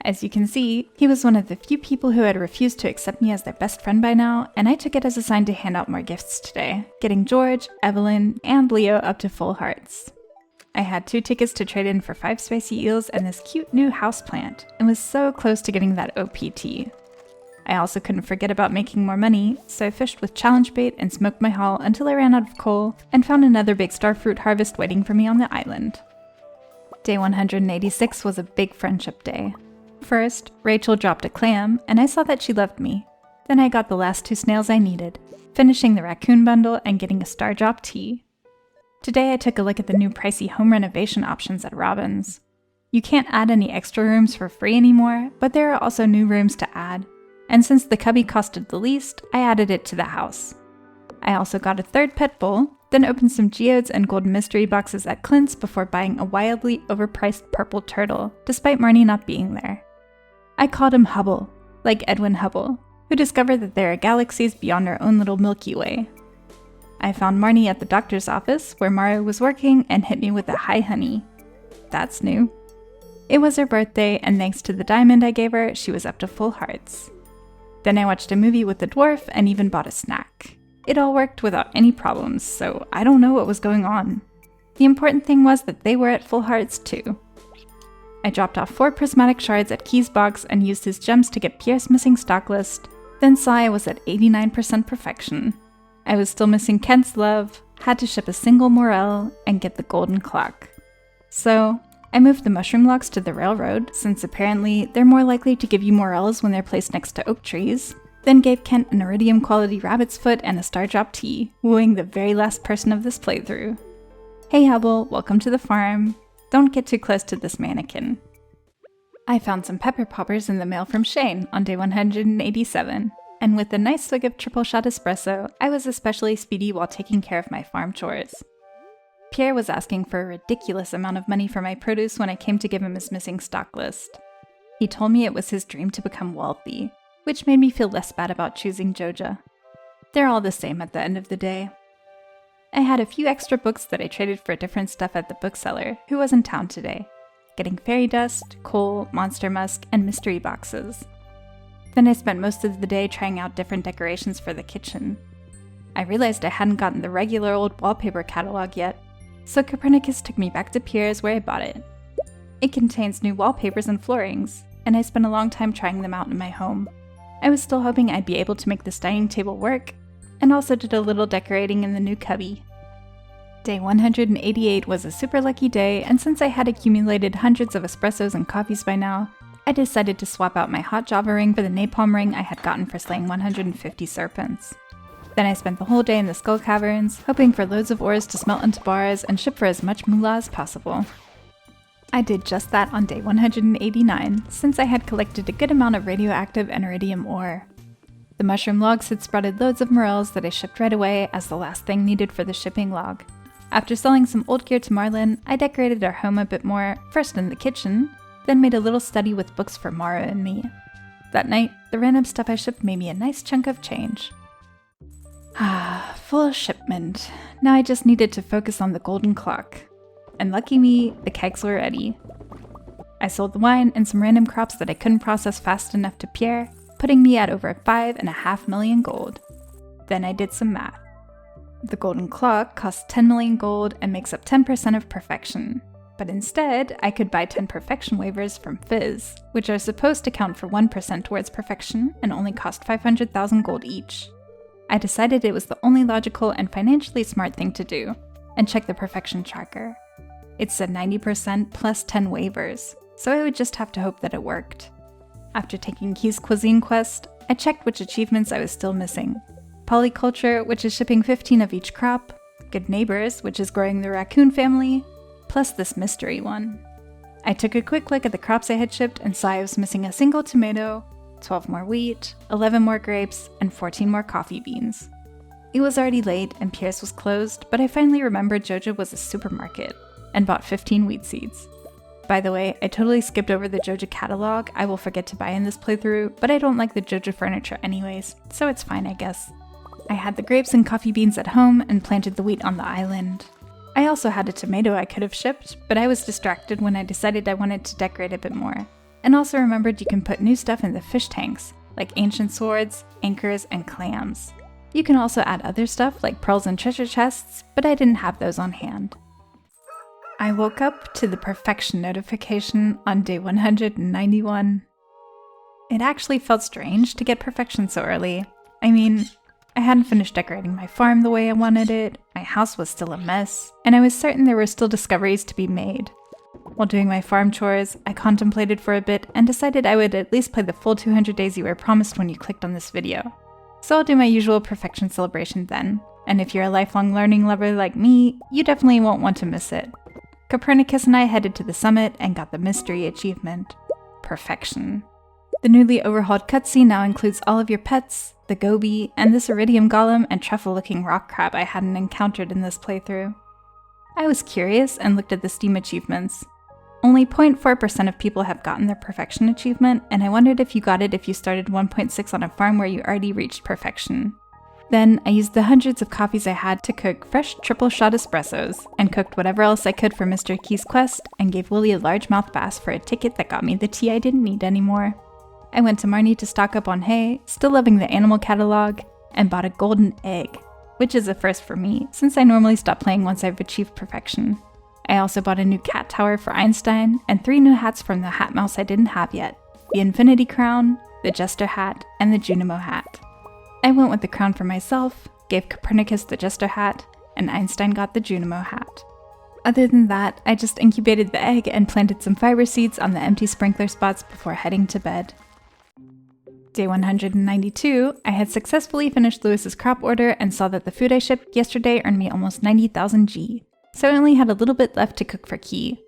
As you can see, he was one of the few people who had refused to accept me as their best friend by now, and I took it as a sign to hand out more gifts today, getting George, Evelyn, and Leo up to full hearts. I had 2 tickets to trade in for 5 spicy eels and this cute new houseplant, and was so close to getting that OPT. I also couldn't forget about making more money, so I fished with challenge bait and smoked my haul until I ran out of coal and found another big starfruit harvest waiting for me on the island. Day 186 was a big friendship day. First, Rachel dropped a clam, and I saw that she loved me. Then I got the last 2 snails I needed, finishing the raccoon bundle and getting a star drop tea. Today I took a look at the new pricey home renovation options at Robin's. You can't add any extra rooms for free anymore, but there are also new rooms to add, and since the cubby costed the least, I added it to the house. I also got a 3rd pet bowl, then opened some geodes and golden mystery boxes at Clint's before buying a wildly overpriced purple turtle, despite Marnie not being there. I called him Hubble, like Edwin Hubble, who discovered that there are galaxies beyond our own little Milky Way. I found Marnie at the doctor's office, where Mario was working, and hit me with a "Hi, honey." That's new. It was her birthday, and thanks to the diamond I gave her, she was up to full hearts. Then I watched a movie with the dwarf and even bought a snack. It all worked without any problems, so I don't know what was going on. The important thing was that they were at full hearts too. I dropped off 4 prismatic shards at Key's box and used his gems to get Pierre's missing stock list, then saw I was at 89% perfection. I was still missing Kent's love, had to ship a single morel, and get the golden clock. So, I moved the mushroom logs to the railroad, since apparently they're more likely to give you morels when they're placed next to oak trees, then gave Kent an iridium quality rabbit's foot and a star drop tea, wooing the very last person of this playthrough. Hey Hubble, welcome to the farm. Don't get too close to this mannequin. I found some pepper poppers in the mail from Shane on day 187, and with a nice swig of triple shot espresso, I was especially speedy while taking care of my farm chores. Pierre was asking for a ridiculous amount of money for my produce when I came to give him his missing stock list. He told me it was his dream to become wealthy, which made me feel less bad about choosing Joja. They're all the same at the end of the day. I had a few extra books that I traded for different stuff at the bookseller, who was in town today, getting fairy dust, coal, monster musk, and mystery boxes. Then I spent most of the day trying out different decorations for the kitchen. I realized I hadn't gotten the regular old wallpaper catalog yet, so Copernicus took me back to Pierre's where I bought it. It contains new wallpapers and floorings, and I spent a long time trying them out in my home. I was still hoping I'd be able to make this dining table work, and also did a little decorating in the new cubby. Day 188 was a super lucky day, and since I had accumulated hundreds of espressos and coffees by now, I decided to swap out my hot Java ring for the napalm ring I had gotten for slaying 150 serpents. Then I spent the whole day in the Skull Caverns, hoping for loads of ores to smelt into bars and ship for as much moolah as possible. I did just that on day 189, since I had collected a good amount of radioactive and iridium ore. The mushroom logs had sprouted loads of morels that I shipped right away as the last thing needed for the shipping log. After selling some old gear to Marlin, I decorated our home a bit more, first in the kitchen, then made a little study with books for Mara and me. That night, the random stuff I shipped made me a nice chunk of change. Full shipment. Now I just needed to focus on the golden clock. And lucky me, the kegs were ready. I sold the wine and some random crops that I couldn't process fast enough to Pierre, putting me at over 5.5 million gold. Then I did some math. The golden clock costs 10 million gold and makes up 10% of perfection. But instead, I could buy 10 perfection waivers from Fizz, which are supposed to count for 1% towards perfection and only cost 500,000 gold each. I decided it was the only logical and financially smart thing to do, and checked the perfection tracker. It said 90% plus 10 waivers, so I would just have to hope that it worked. After taking Key's Cuisine quest, I checked which achievements I was still missing. Polyculture, which is shipping 15 of each crop, Good Neighbors, which is growing the raccoon family, plus this mystery one. I took a quick look at the crops I had shipped and saw I was missing a single tomato, 12 more wheat, 11 more grapes, and 14 more coffee beans. It was already late and Pierre's was closed, but I finally remembered Joja was a supermarket, and bought 15 wheat seeds. By the way, I totally skipped over the Joja catalog I will forget to buy in this playthrough, but I don't like the Joja furniture anyways, so it's fine I guess. I had the grapes and coffee beans at home and planted the wheat on the island. I also had a tomato I could have shipped, but I was distracted when I decided I wanted to decorate a bit more, and also remembered you can put new stuff in the fish tanks, like ancient swords, anchors, and clams. You can also add other stuff like pearls and treasure chests, but I didn't have those on hand. I woke up to the perfection notification on day 191. It actually felt strange to get perfection so early. I mean, I hadn't finished decorating my farm the way I wanted it, my house was still a mess, and I was certain there were still discoveries to be made. While doing my farm chores, I contemplated for a bit and decided I would at least play the full 200 days you were promised when you clicked on this video. So I'll do my usual perfection celebration then, and if you're a lifelong learning lover like me, you definitely won't want to miss it. Copernicus and I headed to the summit and got the mystery achievement, Perfection. The newly overhauled cutscene now includes all of your pets, the goby, and this iridium golem and truffle-looking rock crab I hadn't encountered in this playthrough. I was curious and looked at the Steam achievements. Only 0.4% of people have gotten their Perfection achievement, and I wondered if you got it if you started 1.6 on a farm where you already reached Perfection. Then, I used the hundreds of coffees I had to cook fresh triple shot espressos, and cooked whatever else I could for Mr. Key's quest, and gave Willie a largemouth bass for a ticket that got me the tea I didn't need anymore. I went to Marnie to stock up on hay, still loving the animal catalog, and bought a golden egg, which is a first for me, since I normally stop playing once I've achieved perfection. I also bought a new cat tower for Einstein, and 3 new hats from the hat mouse I didn't have yet, the Infinity Crown, the Jester hat, and the Junimo hat. I went with the crown for myself, gave Copernicus the Jester hat, and Einstein got the Junimo hat. Other than that, I just incubated the egg and planted some fiber seeds on the empty sprinkler spots before heading to bed. Day 192, I had successfully finished Lewis's crop order and saw that the food I shipped yesterday earned me almost 90,000 G, so I only had a little bit left to cook for Key.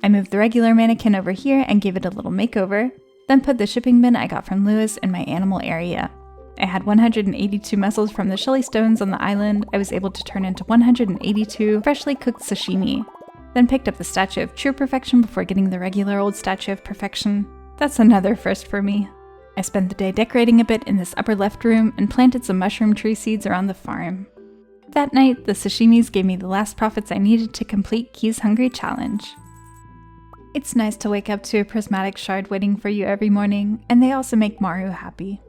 I moved the regular mannequin over here and gave it a little makeover, then put the shipping bin I got from Lewis in my animal area. I had 182 mussels from the Shelly Stones on the island I was able to turn into 182 freshly cooked sashimi, then picked up the Statue of True Perfection before getting the regular old Statue of Perfection. That's another first for me. I spent the day decorating a bit in this upper left room and planted some mushroom tree seeds around the farm. That night, the sashimis gave me the last profits I needed to complete Key's Hungry Challenge. It's nice to wake up to a prismatic shard waiting for you every morning, and they also make Maru happy.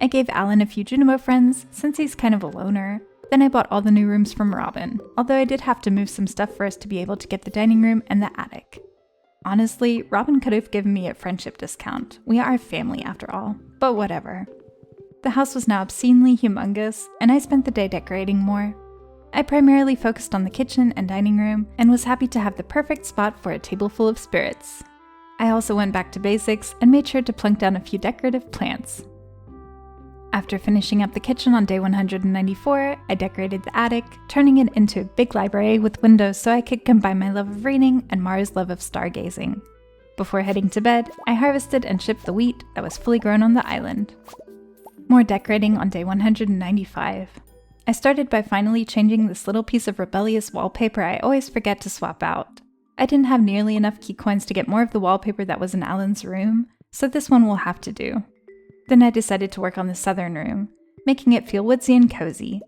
I gave Alan a few Junimo friends, since he's kind of a loner. Then I bought all the new rooms from Robin, although I did have to move some stuff first to be able to get the dining room and the attic. Honestly, Robin could have given me a friendship discount. We are a family after all, but whatever. The house was now obscenely humongous, and I spent the day decorating more. I primarily focused on the kitchen and dining room, and was happy to have the perfect spot for a table full of spirits. I also went back to basics and made sure to plunk down a few decorative plants. After finishing up the kitchen on day 194, I decorated the attic, turning it into a big library with windows so I could combine my love of reading and Mara's love of stargazing. Before heading to bed, I harvested and shipped the wheat that was fully grown on the island. More decorating on day 195. I started by finally changing this little piece of rebellious wallpaper I always forget to swap out. I didn't have nearly enough key coins to get more of the wallpaper that was in Alan's room, so this one will have to do. Then I decided to work on the southern room, making it feel woodsy and cozy.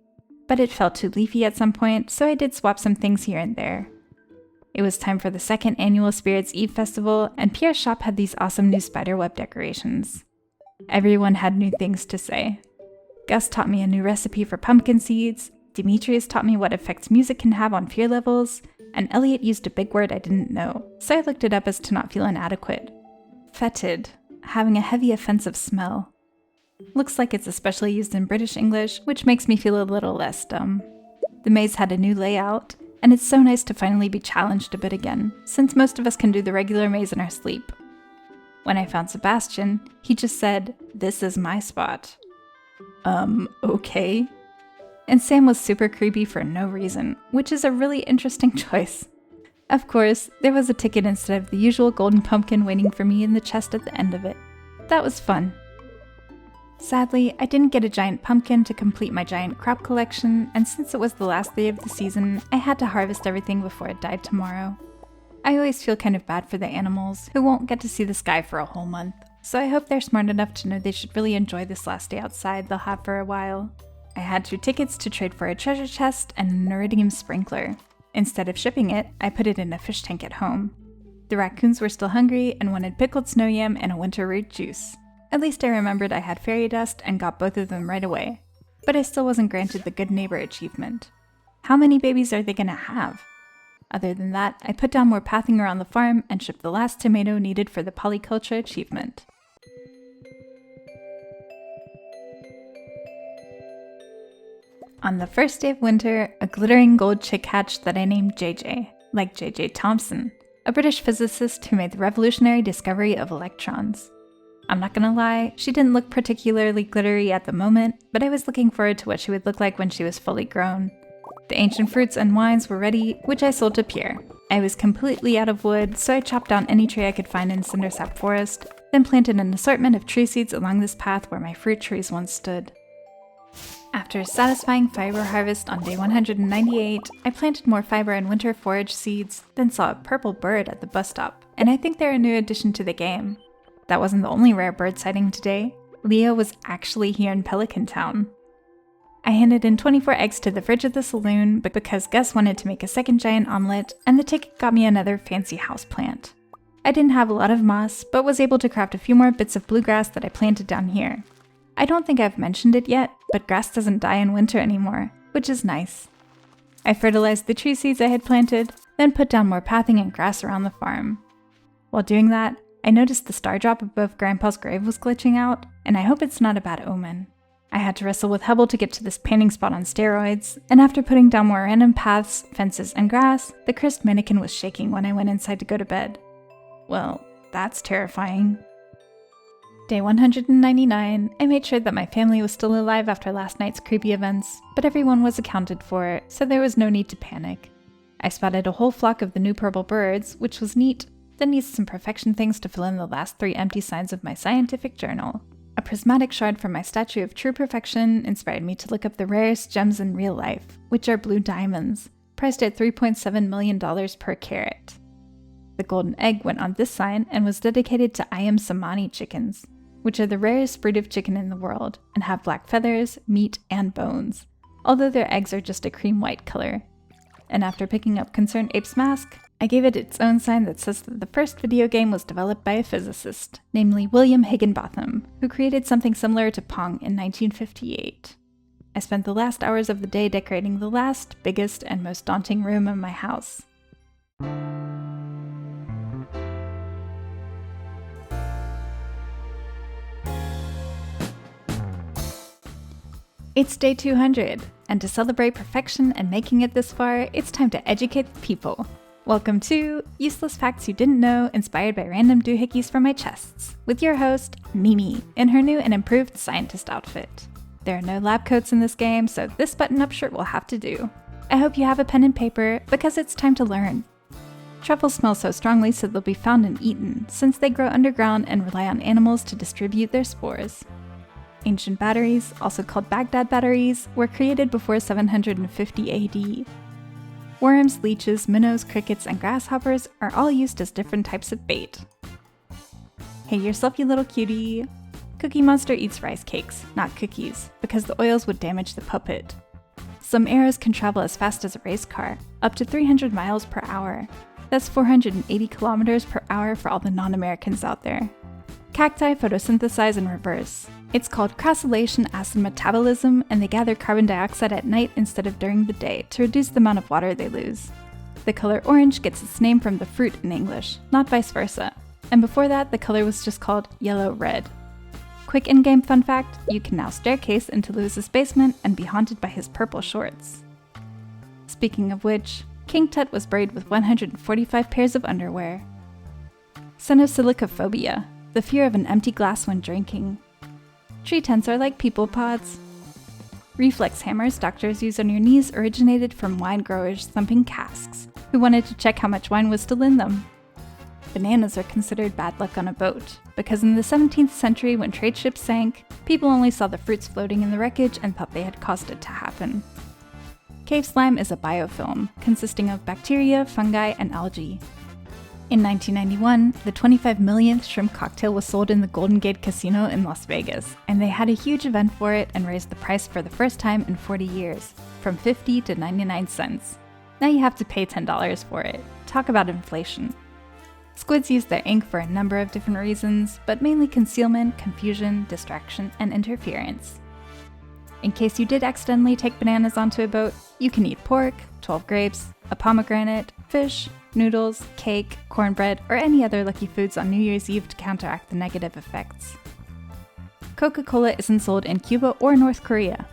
But it felt too leafy at some point, so I did swap some things here and there. It was time for the second annual Spirits Eve festival, and Pierre's shop had these awesome new spiderweb decorations. Everyone had new things to say. Gus taught me a new recipe for pumpkin seeds, Demetrius taught me what effects music can have on fear levels, and Elliot used a big word I didn't know, so I looked it up as to not feel inadequate. Fetid. Having a heavy offensive smell. Looks like it's especially used in British English, which makes me feel a little less dumb. The maze had a new layout, and it's so nice to finally be challenged a bit again, since most of us can do the regular maze in our sleep. When I found Sebastian, he just said, "This is my spot." Okay. And Sam was super creepy for no reason, which is a really interesting choice. Of course, there was a ticket instead of the usual golden pumpkin waiting for me in the chest at the end of it. That was fun. Sadly, I didn't get a giant pumpkin to complete my giant crop collection, and since it was the last day of the season, I had to harvest everything before it died tomorrow. I always feel kind of bad for the animals, who won't get to see the sky for a whole month, so I hope they're smart enough to know they should really enjoy this last day outside they'll have for a while. I had 2 tickets to trade for a treasure chest and an iridium sprinkler. Instead of shipping it, I put it in a fish tank at home. The raccoons were still hungry and wanted pickled snow yam and a winter root juice. At least I remembered I had fairy dust and got both of them right away. But I still wasn't granted the good neighbor achievement. How many babies are they gonna have? Other than that, I put down more pathing around the farm and shipped the last tomato needed for the polyculture achievement. On the first day of winter, a glittering gold chick hatched that I named JJ, like J.J. Thomson, a British physicist who made the revolutionary discovery of electrons. I'm not gonna lie, she didn't look particularly glittery at the moment, but I was looking forward to what she would look like when she was fully grown. The ancient fruits and wines were ready, which I sold to Pierre. I was completely out of wood, so I chopped down any tree I could find in Cindersap Forest, then planted an assortment of tree seeds along this path where my fruit trees once stood. After a satisfying fiber harvest on day 198, I planted more fiber and winter forage seeds, then saw a purple bird at the bus stop, and I think they're a new addition to the game. That wasn't the only rare bird sighting today. Leo was actually here in Pelican Town. I handed in 24 eggs to the fridge of the saloon, but because Gus wanted to make a second giant omelet, and the ticket got me another fancy houseplant. I didn't have a lot of moss, but was able to craft a few more bits of bluegrass that I planted down here. I don't think I've mentioned it yet, but grass doesn't die in winter anymore, which is nice. I fertilized the tree seeds I had planted, then put down more pathing and grass around the farm. While doing that, I noticed the star drop above Grandpa's grave was glitching out, and I hope it's not a bad omen. I had to wrestle with Hubble to get to this painting spot on steroids, and after putting down more random paths, fences, and grass, the cursed mannequin was shaking when I went inside to go to bed. Well, that's terrifying. Day 199, I made sure that my family was still alive after last night's creepy events, but everyone was accounted for, so there was no need to panic. I spotted a whole flock of the new purple birds, which was neat, then used some perfection things to fill in the last 3 empty signs of my scientific journal. A prismatic shard from my statue of true perfection inspired me to look up the rarest gems in real life, which are blue diamonds, priced at $3.7 million per carat. The golden egg went on this sign and was dedicated to I am Samani chickens, which are the rarest breed of chicken in the world and have black feathers, meat, and bones, although their eggs are just a cream white color. And after picking up Concerned Ape's mask, I gave it its own sign that says that the first video game was developed by a physicist, namely William Higginbotham, who created something similar to Pong in 1958. I spent the last hours of the day decorating the last, biggest, and most daunting room in my house. It's day 200, and to celebrate perfection and making it this far, it's time to educate the people. Welcome to Useless Facts You Didn't Know, inspired by random doohickeys from my chests, with your host, Mimi, in her new and improved scientist outfit. There are no lab coats in this game, so this button-up shirt will have to do. I hope you have a pen and paper, because it's time to learn. Truffles smell so strongly so they'll be found and eaten, since they grow underground and rely on animals to distribute their spores. Ancient batteries, also called Baghdad batteries, were created before 750 AD. Worms, leeches, minnows, crickets, and grasshoppers are all used as different types of bait. Hey yourself, you little cutie! Cookie Monster eats rice cakes, not cookies, because the oils would damage the puppet. Some arrows can travel as fast as a race car, up to 300 miles per hour. That's 480 kilometers per hour for all the non-Americans out there. Cacti photosynthesize in reverse. It's called crassulation acid metabolism, and they gather carbon dioxide at night instead of during the day to reduce the amount of water they lose. The color orange gets its name from the fruit in English, not vice versa. And before that, the color was just called yellow-red. Quick in-game fun fact, you can now staircase into Lewis's basement and be haunted by his purple shorts. Speaking of which, King Tut was buried with 145 pairs of underwear. Cenosilicophobia, the fear of an empty glass when drinking. Tree tents are like people pods. Reflex hammers doctors use on your knees originated from wine growers thumping casks, who wanted to check how much wine was still in them. Bananas are considered bad luck on a boat, because in the 17th century when trade ships sank, people only saw the fruits floating in the wreckage and thought they had caused it to happen. Cave slime is a biofilm, consisting of bacteria, fungi, and algae. In 1991, the 25 millionth shrimp cocktail was sold in the Golden Gate Casino in Las Vegas, and they had a huge event for it and raised the price for the first time in 40 years, from 50 to 99 cents. Now you have to pay $10 for it. Talk about inflation. Squids use their ink for a number of different reasons, but mainly concealment, confusion, distraction, and interference. In case you did accidentally take bananas onto a boat, you can eat pork, 12 grapes, a pomegranate, fish, noodles, cake, cornbread, or any other lucky foods on New Year's Eve to counteract the negative effects. Coca-Cola isn't sold in Cuba or North Korea.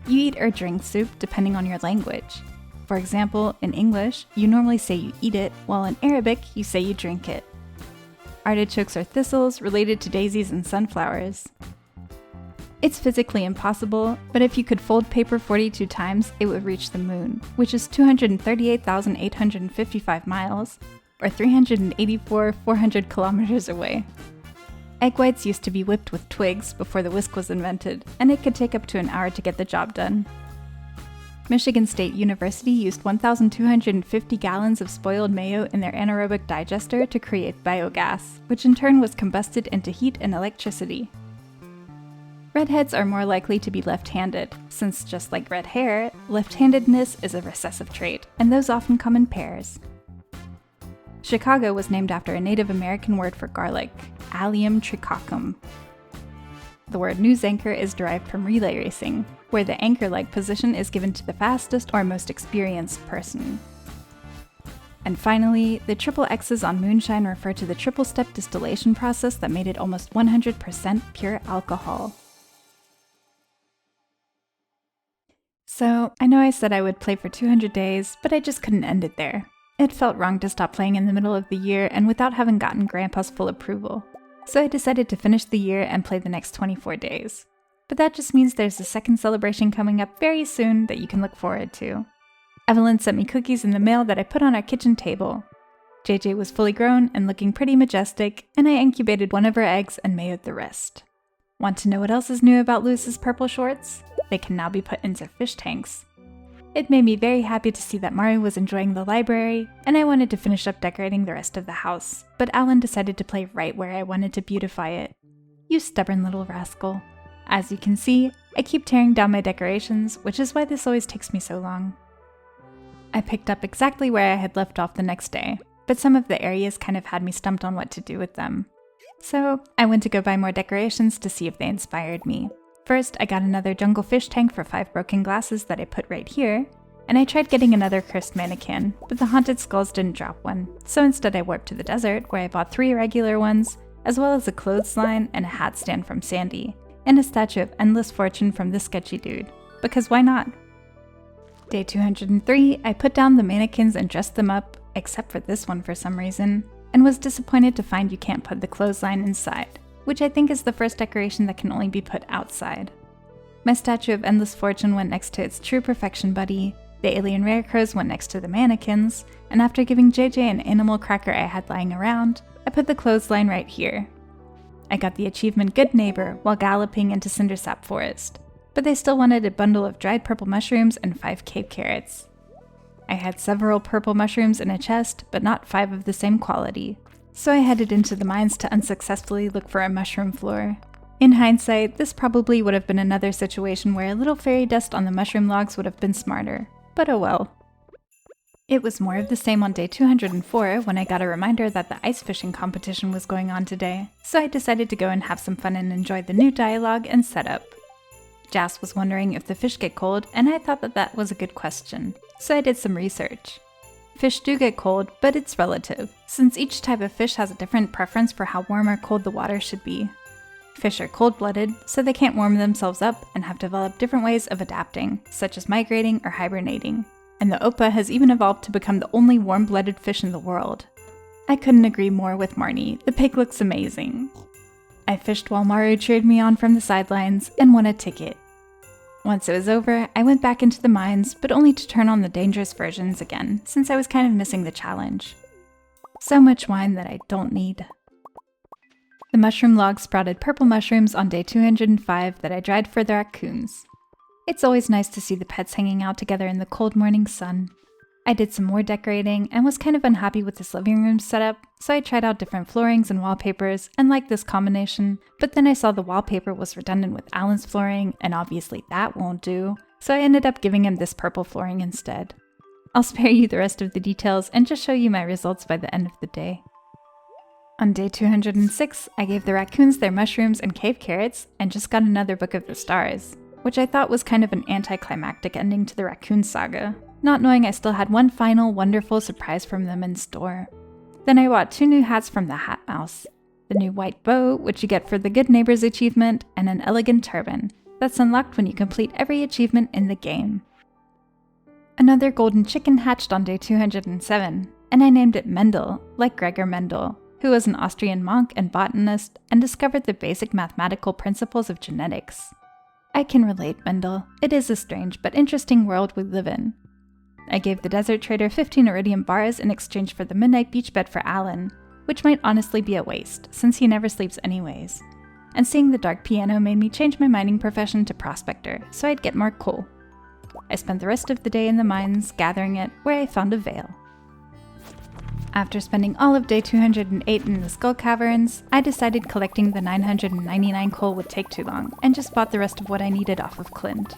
You eat or drink soup depending on your language. For example, in English, you normally say you eat it, while in Arabic, you say you drink it. Artichokes are thistles related to daisies and sunflowers. It's physically impossible, but if you could fold paper 42 times, it would reach the moon, which is 238,855 miles, or 384,400 kilometers away. Egg whites used to be whipped with twigs before the whisk was invented, and it could take up to an hour to get the job done. Michigan State University used 1,250 gallons of spoiled mayo in their anaerobic digester to create biogas, which in turn was combusted into heat and electricity. Redheads are more likely to be left-handed, since just like red hair, left-handedness is a recessive trait, and those often come in pairs. Chicago was named after a Native American word for garlic, Allium tricoccum. The word news anchor is derived from relay racing, where the anchor-like position is given to the fastest or most experienced person. And finally, the triple X's on moonshine refer to the triple-step distillation process that made it almost 100% pure alcohol. So, I know I said I would play for 200 days, but I just couldn't end it there. It felt wrong to stop playing in the middle of the year and without having gotten Grandpa's full approval. So I decided to finish the year and play the next 24 days. But that just means there's a second celebration coming up very soon that you can look forward to. Evelyn sent me cookies in the mail that I put on our kitchen table. JJ was fully grown and looking pretty majestic, and I incubated one of her eggs and mayoed the rest. Want to know what else is new about Lewis's purple shorts? They can now be put into fish tanks. It made me very happy to see that Mario was enjoying the library, and I wanted to finish up decorating the rest of the house, but Alan decided to play right where I wanted to beautify it. You stubborn little rascal. As you can see, I keep tearing down my decorations, which is why this always takes me so long. I picked up exactly where I had left off the next day, but some of the areas kind of had me stumped on what to do with them. So I went to go buy more decorations to see if they inspired me. First, I got another jungle fish tank for 5 broken glasses that I put right here, and I tried getting another cursed mannequin, but the haunted skulls didn't drop one, so instead I warped to the desert, where I bought 3 regular ones, as well as a clothesline and a hat stand from Sandy, and a statue of Endless Fortune from this sketchy dude, because why not? Day 203, I put down the mannequins and dressed them up, except for this one for some reason, and was disappointed to find you can't put the clothesline inside, which I think is the first decoration that can only be put outside. My statue of Endless Fortune went next to its True Perfection buddy, the alien rarecrows went next to the mannequins, and after giving JJ an animal cracker I had lying around, I put the clothesline right here. I got the achievement Good Neighbor while galloping into Cindersap Forest, but they still wanted a bundle of dried purple mushrooms and 5 Cape carrots. I had several purple mushrooms in a chest, but not 5 of the same quality, so I headed into the mines to unsuccessfully look for a mushroom floor. In hindsight, this probably would have been another situation where a little fairy dust on the mushroom logs would have been smarter, but oh well. It was more of the same on day 204 when I got a reminder that the ice fishing competition was going on today, so I decided to go and have some fun and enjoy the new dialogue and setup. Jas was wondering if the fish get cold, and I thought that was a good question, so I did some research. Fish do get cold, but it's relative, since each type of fish has a different preference for how warm or cold the water should be. Fish are cold-blooded, so they can't warm themselves up and have developed different ways of adapting, such as migrating or hibernating. And the Oppa has even evolved to become the only warm-blooded fish in the world. I couldn't agree more with Marnie, the pig looks amazing. I fished while Maru cheered me on from the sidelines and won a ticket. Once it was over, I went back into the mines, but only to turn on the dangerous versions again, since I was kind of missing the challenge. So much wine that I don't need. The mushroom log sprouted purple mushrooms on day 205 that I dried for the raccoons. It's always nice to see the pets hanging out together in the cold morning sun. I did some more decorating and was kind of unhappy with this living room setup, so I tried out different floorings and wallpapers and liked this combination, but then I saw the wallpaper was redundant with Alan's flooring, and obviously that won't do, so I ended up giving him this purple flooring instead. I'll spare you the rest of the details and just show you my results by the end of the day. On day 206, I gave the raccoons their mushrooms and cave carrots and just got another Book of the Stars, which I thought was kind of an anticlimactic ending to the raccoon saga, not knowing I still had one final wonderful surprise from them in store. Then I bought 2 new hats from the Hat Mouse, the new white bow, which you get for the Good Neighbors achievement, and an elegant turban that's unlocked when you complete every achievement in the game. Another golden chicken hatched on day 207, and I named it Mendel, like Gregor Mendel, who was an Austrian monk and botanist and discovered the basic mathematical principles of genetics. I can relate, Mendel. It is a strange but interesting world we live in. I gave the desert trader 15 iridium bars in exchange for the midnight beach bed for Alan, which might honestly be a waste, since he never sleeps anyways. And seeing the dark piano made me change my mining profession to prospector, so I'd get more coal. I spent the rest of the day in the mines, gathering it, where I found a veil. After spending all of day 208 in the Skull Caverns, I decided collecting the 999 coal would take too long, and just bought the rest of what I needed off of Clint.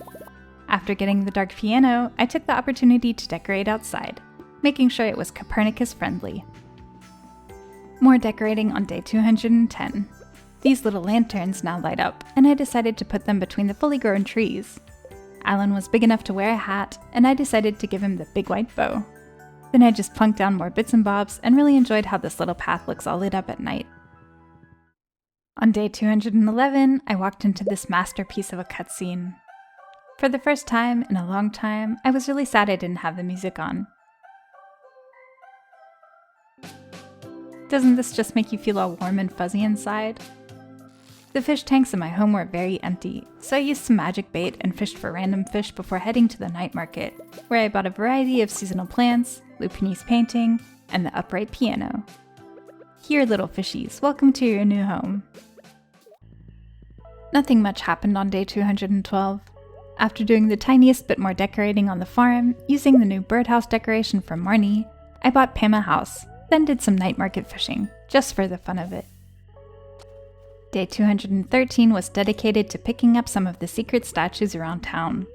After getting the dark piano, I took the opportunity to decorate outside, making sure it was Copernicus friendly. More decorating on day 210. These little lanterns now light up, and I decided to put them between the fully grown trees. Alan was big enough to wear a hat, and I decided to give him the big white bow. Then I just plunked down more bits and bobs and really enjoyed how this little path looks all lit up at night. On day 211, I walked into this masterpiece of a cutscene. For the first time in a long time, I was really sad I didn't have the music on. Doesn't this just make you feel all warm and fuzzy inside? The fish tanks in my home were very empty, so I used some magic bait and fished for random fish before heading to the night market, where I bought a variety of seasonal plants, Lupini's painting, and the upright piano. Here, little fishies, welcome to your new home. Nothing much happened on day 212. After doing the tiniest bit more decorating on the farm, using the new birdhouse decoration from Marnie, I bought Pam a house, then did some night market fishing, just for the fun of it. Day 213 was dedicated to picking up some of the secret statues around town.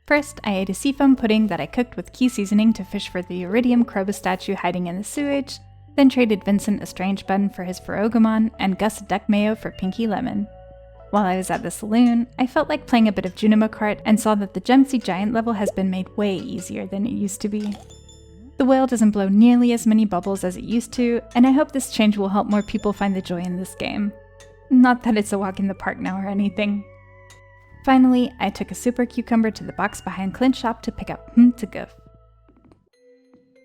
First, I ate a seafoam pudding that I cooked with key seasoning to fish for the Iridium Croba statue hiding in the sewage, then traded Vincent a strange bun for his Ferogamon and Gus a duck mayo for Pinky Lemon. While I was at the saloon, I felt like playing a bit of Junimo Kart and saw that the Gemsy Giant level has been made way easier than it used to be. The whale doesn't blow nearly as many bubbles as it used to, and I hope this change will help more people find the joy in this game. Not that it's a walk in the park now or anything. Finally, I took a super cucumber to the box behind Clint's shop to pick up to goof.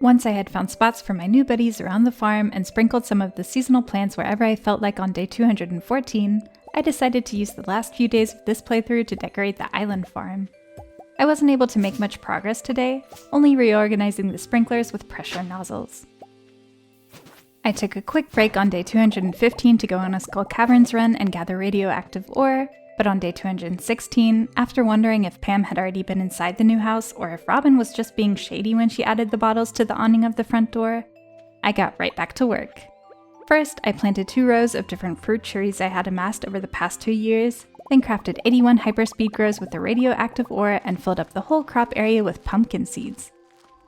Once I had found spots for my new buddies around the farm and sprinkled some of the seasonal plants wherever I felt like on day 214, I decided to use the last few days of this playthrough to decorate the island farm. I wasn't able to make much progress today, only reorganizing the sprinklers with pressure nozzles. I took a quick break on day 215 to go on a Skull Caverns run and gather radioactive ore, but on day 216, after wondering if Pam had already been inside the new house or if Robin was just being shady when she added the bottles to the awning of the front door, I got right back to work. First, I planted 2 rows of different fruit trees I had amassed over the past 2 years, then crafted 81 hyperspeed grows with the radioactive ore and filled up the whole crop area with pumpkin seeds.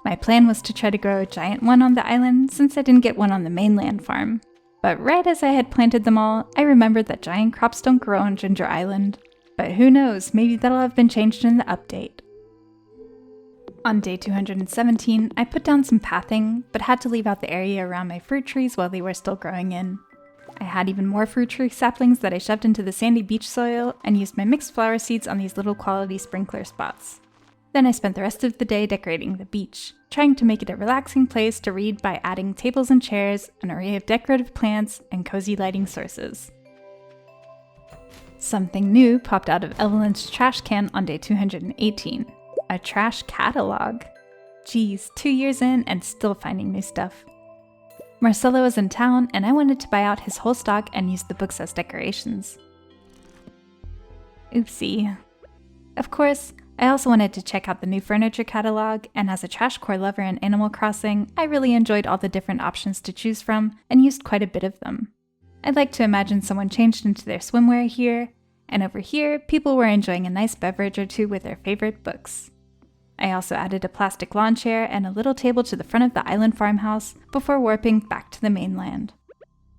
My plan was to try to grow a giant one on the island since I didn't get one on the mainland farm. But right as I had planted them all, I remembered that giant crops don't grow on Ginger Island. But who knows, maybe that'll have been changed in the update. On day 217, I put down some pathing, but had to leave out the area around my fruit trees while they were still growing in. I had even more fruit tree saplings that I shoved into the sandy beach soil and used my mixed flower seeds on these little quality sprinkler spots. Then I spent the rest of the day decorating the beach, trying to make it a relaxing place to read by adding tables and chairs, an array of decorative plants, and cozy lighting sources. Something new popped out of Evelyn's trash can on day 218. A trash catalog. Geez, 2 years in and still finding new stuff. Marcelo was in town and I wanted to buy out his whole stock and use the books as decorations. Oopsie. Of course, I also wanted to check out the new furniture catalog, and as a trash core lover in Animal Crossing, I really enjoyed all the different options to choose from and used quite a bit of them. I'd like to imagine someone changed into their swimwear here, and over here, people were enjoying a nice beverage or two with their favorite books. I also added a plastic lawn chair and a little table to the front of the island farmhouse before warping back to the mainland.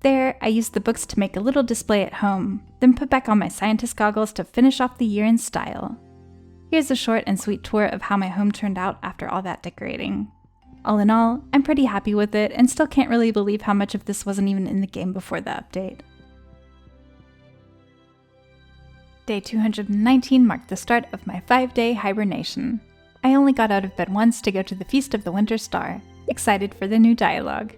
There, I used the books to make a little display at home, then put back on my scientist goggles to finish off the year in style. Here's a short and sweet tour of how my home turned out after all that decorating. All in all, I'm pretty happy with it and still can't really believe how much of this wasn't even in the game before the update. Day 219 marked the start of my 5-day hibernation. I only got out of bed once to go to the Feast of the Winter Star, excited for the new dialogue.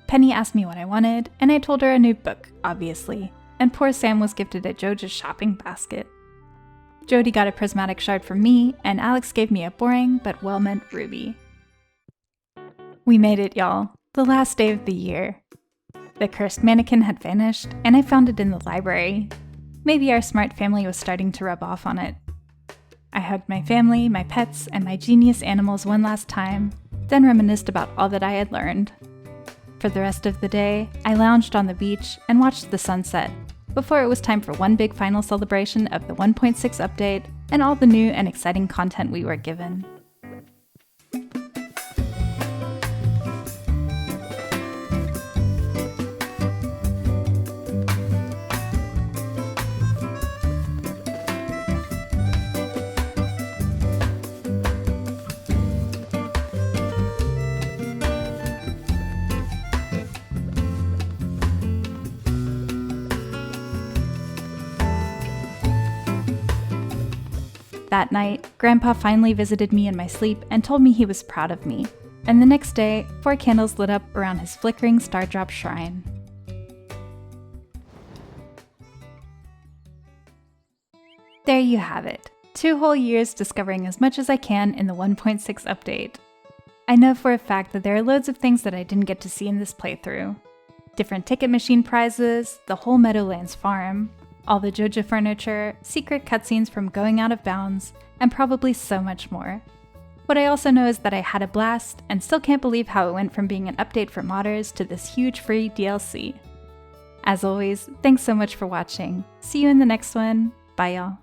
Penny asked me what I wanted, and I told her a new book, obviously, and poor Sam was gifted a Joja's shopping basket. Jody got a prismatic shard from me, and Alex gave me a boring but well-meant ruby. We made it, y'all. The last day of the year. The cursed mannequin had vanished, and I found it in the library. Maybe our smart family was starting to rub off on it. I hugged my family, my pets, and my genius animals one last time, then reminisced about all that I had learned. For the rest of the day, I lounged on the beach and watched the sunset, before it was time for one big final celebration of the 1.6 update and all the new and exciting content we were given. That night, Grandpa finally visited me in my sleep and told me he was proud of me. And the next day, 4 candles lit up around his flickering star-drop shrine. There you have it. 2 whole years discovering as much as I can in the 1.6 update. I know for a fact that there are loads of things that I didn't get to see in this playthrough. Different ticket machine prizes, the whole Meadowlands farm, all the Joja furniture, secret cutscenes from Going Out of Bounds, and probably so much more. What I also know is that I had a blast, and still can't believe how it went from being an update for modders to this huge free DLC. As always, thanks so much for watching. See you in the next one. Bye y'all.